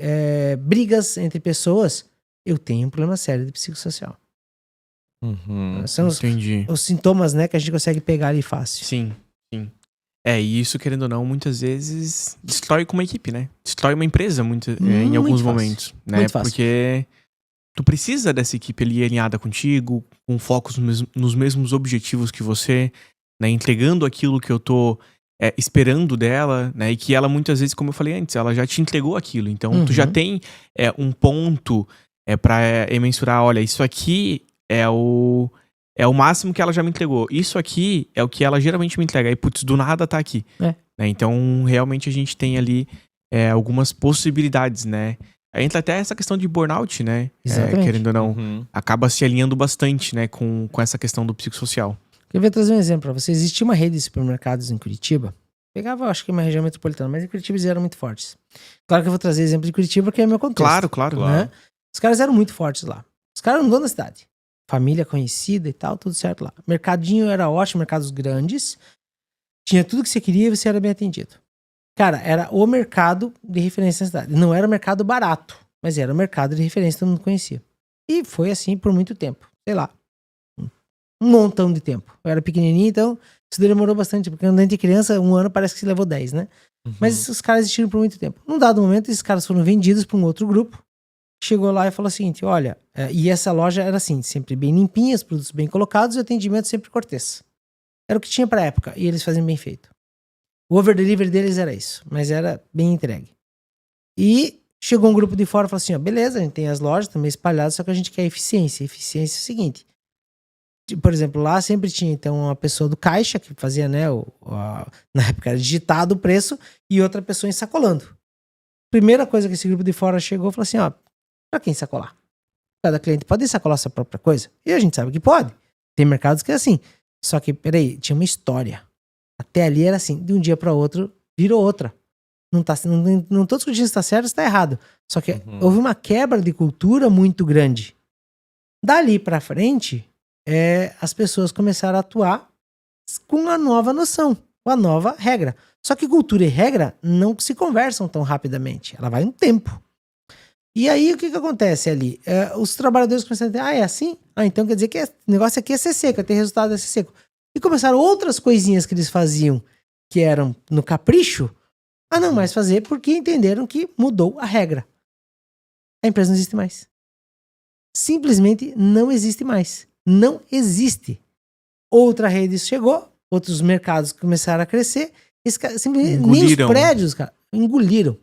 brigas entre pessoas, eu tenho um problema sério de psicossocial. São os sintomas, né, que a gente consegue pegar ali fácil. Sim. E isso, querendo ou não, muitas vezes destrói com uma equipe, né? Destrói uma empresa em alguns momentos, né? Muito fácil. Porque tu precisa dessa equipe ali alinhada contigo, com focos nos mesmos objetivos que você, né? Entregando aquilo que eu tô esperando dela, né? E que ela muitas vezes, como eu falei antes, ela já te entregou aquilo. Então, tu já tem um ponto pra mensurar, olha, isso aqui é o máximo que ela já me entregou. Isso aqui é o que ela geralmente me entrega. E, putz, do nada tá aqui. Né? Então, realmente, a gente tem ali algumas possibilidades, né? Entra até essa questão de burnout, né? Querendo ou não, acaba se alinhando bastante, né? Com essa questão do psicossocial. Eu vou trazer um exemplo pra você. Existia uma rede de supermercados em Curitiba. Pegava, acho que uma região metropolitana, mas em Curitiba eles eram muito fortes. Claro que eu vou trazer exemplo de Curitiba, porque é meu contexto. Claro. Né? Os caras eram muito fortes lá. Os caras eram donos da cidade. Família conhecida e tal, tudo certo lá. Mercadinho era ótimo, mercados grandes. Tinha tudo que você queria e você era bem atendido. Cara, era o mercado de referência na cidade. Não era um mercado barato, mas era um mercado de referência que todo mundo conhecia. E foi assim por muito tempo. Sei lá, um montão de tempo. Eu era pequenininho, então isso demorou bastante. Porque quando a gente é criança, 1 ano parece que se levou 10, né? Mas os caras existiram por muito tempo. Num dado momento, esses caras foram vendidos para um outro grupo. Chegou lá e falou o seguinte, olha, e essa loja era assim, sempre bem limpinha, os produtos bem colocados e o atendimento sempre cortês. Era o que tinha pra época, e eles faziam bem feito. O over-delivery deles era isso, mas era bem entregue. E chegou um grupo de fora e falou assim, beleza, a gente tem as lojas também espalhadas, só que a gente quer eficiência. Eficiência é o seguinte, por exemplo, lá sempre tinha então uma pessoa do caixa, que fazia, né, na época era digitado o preço, e outra pessoa ensacolando. Primeira coisa que esse grupo de fora chegou, falou assim, pra quem sacolar? Cada cliente pode sacolar sua própria coisa. E a gente sabe que pode. Tem mercados que é assim. Só que, peraí, tinha uma história. Até ali era assim, de um dia para outro, virou outra. Não tô discutindo se tá certo ou se tá errado. Só que houve uma quebra de cultura muito grande. Dali pra frente, as pessoas começaram a atuar com a nova noção, com a nova regra. Só que cultura e regra não se conversam tão rapidamente. Ela vai um tempo. E aí, o que acontece ali? Os trabalhadores começaram a dizer, é assim? Então quer dizer que o negócio aqui é ser seco, é ter resultado é ser seco. E começaram outras coisinhas que eles faziam, que eram no capricho, a não mais fazer, porque entenderam que mudou a regra. A empresa não existe mais. Simplesmente não existe mais. Não existe. Outra rede chegou, outros mercados começaram a crescer, simplesmente nem os prédios, cara, engoliram.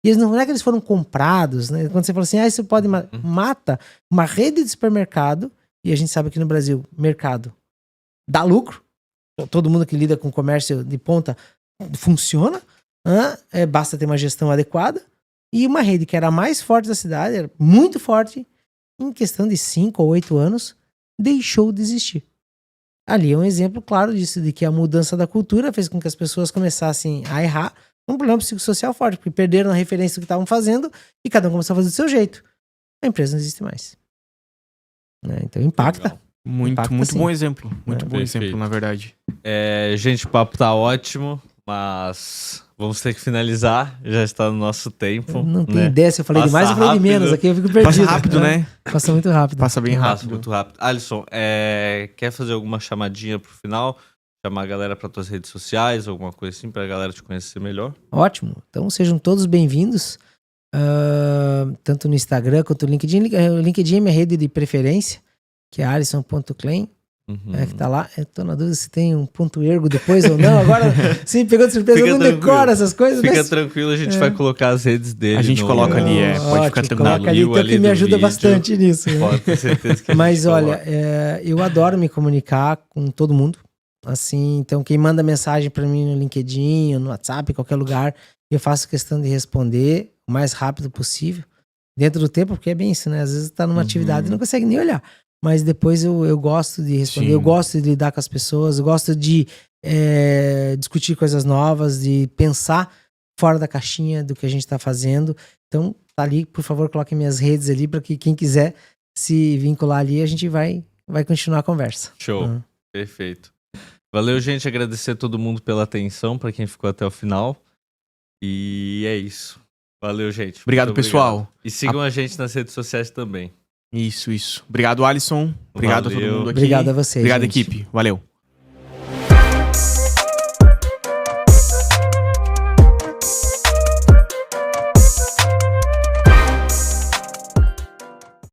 E eles não é que eles foram comprados, né? Quando você fala assim, isso pode mata uma rede de supermercado, e a gente sabe que no Brasil, mercado dá lucro, todo mundo que lida com comércio de ponta funciona, basta ter uma gestão adequada, e uma rede que era a mais forte da cidade, era muito forte, em questão de 5 ou 8 anos, deixou de existir. Ali é um exemplo claro disso, de que a mudança da cultura fez com que as pessoas começassem a errar, um problema psicossocial forte, porque perderam a referência do que estavam fazendo e cada um começou a fazer do seu jeito. A empresa não existe mais. Então impacta. Legal. Muito sim. bom exemplo. Muito bom exemplo, na verdade. Gente, o papo tá ótimo, mas vamos ter que finalizar. Já está no nosso tempo. Eu não tenho ideia se eu falei demais ou falei de menos. Aqui eu fico perdido. Passa rápido, né? Passa muito rápido. Passa bem Passa rápido. muito rápido. Alisson, quer fazer alguma chamadinha pro final? Chamar a galera para tuas redes sociais, alguma coisa assim, pra galera te conhecer melhor? Ótimo. Então sejam todos bem-vindos. Tanto no Instagram quanto no LinkedIn. O LinkedIn é minha rede de preferência, que é alisson.klein. Que tá lá. Eu tô na dúvida se tem um ponto ergo depois ou não. Agora, sim, pegou de surpresa, eu não decoro essas coisas. Fica tranquilo, a gente vai colocar as redes dele. A gente coloca ali, pode ficar tranquilo. Coloca ali, então, que me ajuda bastante nisso. Pode ter certeza que Mas olha, eu adoro me comunicar com todo mundo. Assim, então quem manda mensagem pra mim no LinkedIn, no WhatsApp, em qualquer lugar, eu faço questão de responder o mais rápido possível, dentro do tempo, porque é bem isso, né? Às vezes tá numa atividade e não consegue nem olhar. Mas depois eu gosto de responder, eu gosto de lidar com as pessoas, eu gosto de discutir coisas novas, de pensar fora da caixinha do que a gente tá fazendo. Então, tá ali, por favor, coloque minhas redes ali para que quem quiser se vincular ali, a gente vai continuar a conversa. Show, perfeito. Valeu, gente, agradecer a todo mundo pela atenção, pra quem ficou até o final. E é isso. Valeu, gente. Obrigado, pessoal. E sigam a gente nas redes sociais também. Isso. Obrigado, Alisson. Obrigado a todo mundo aqui. Obrigado a vocês. Obrigado, gente. equipe. Valeu.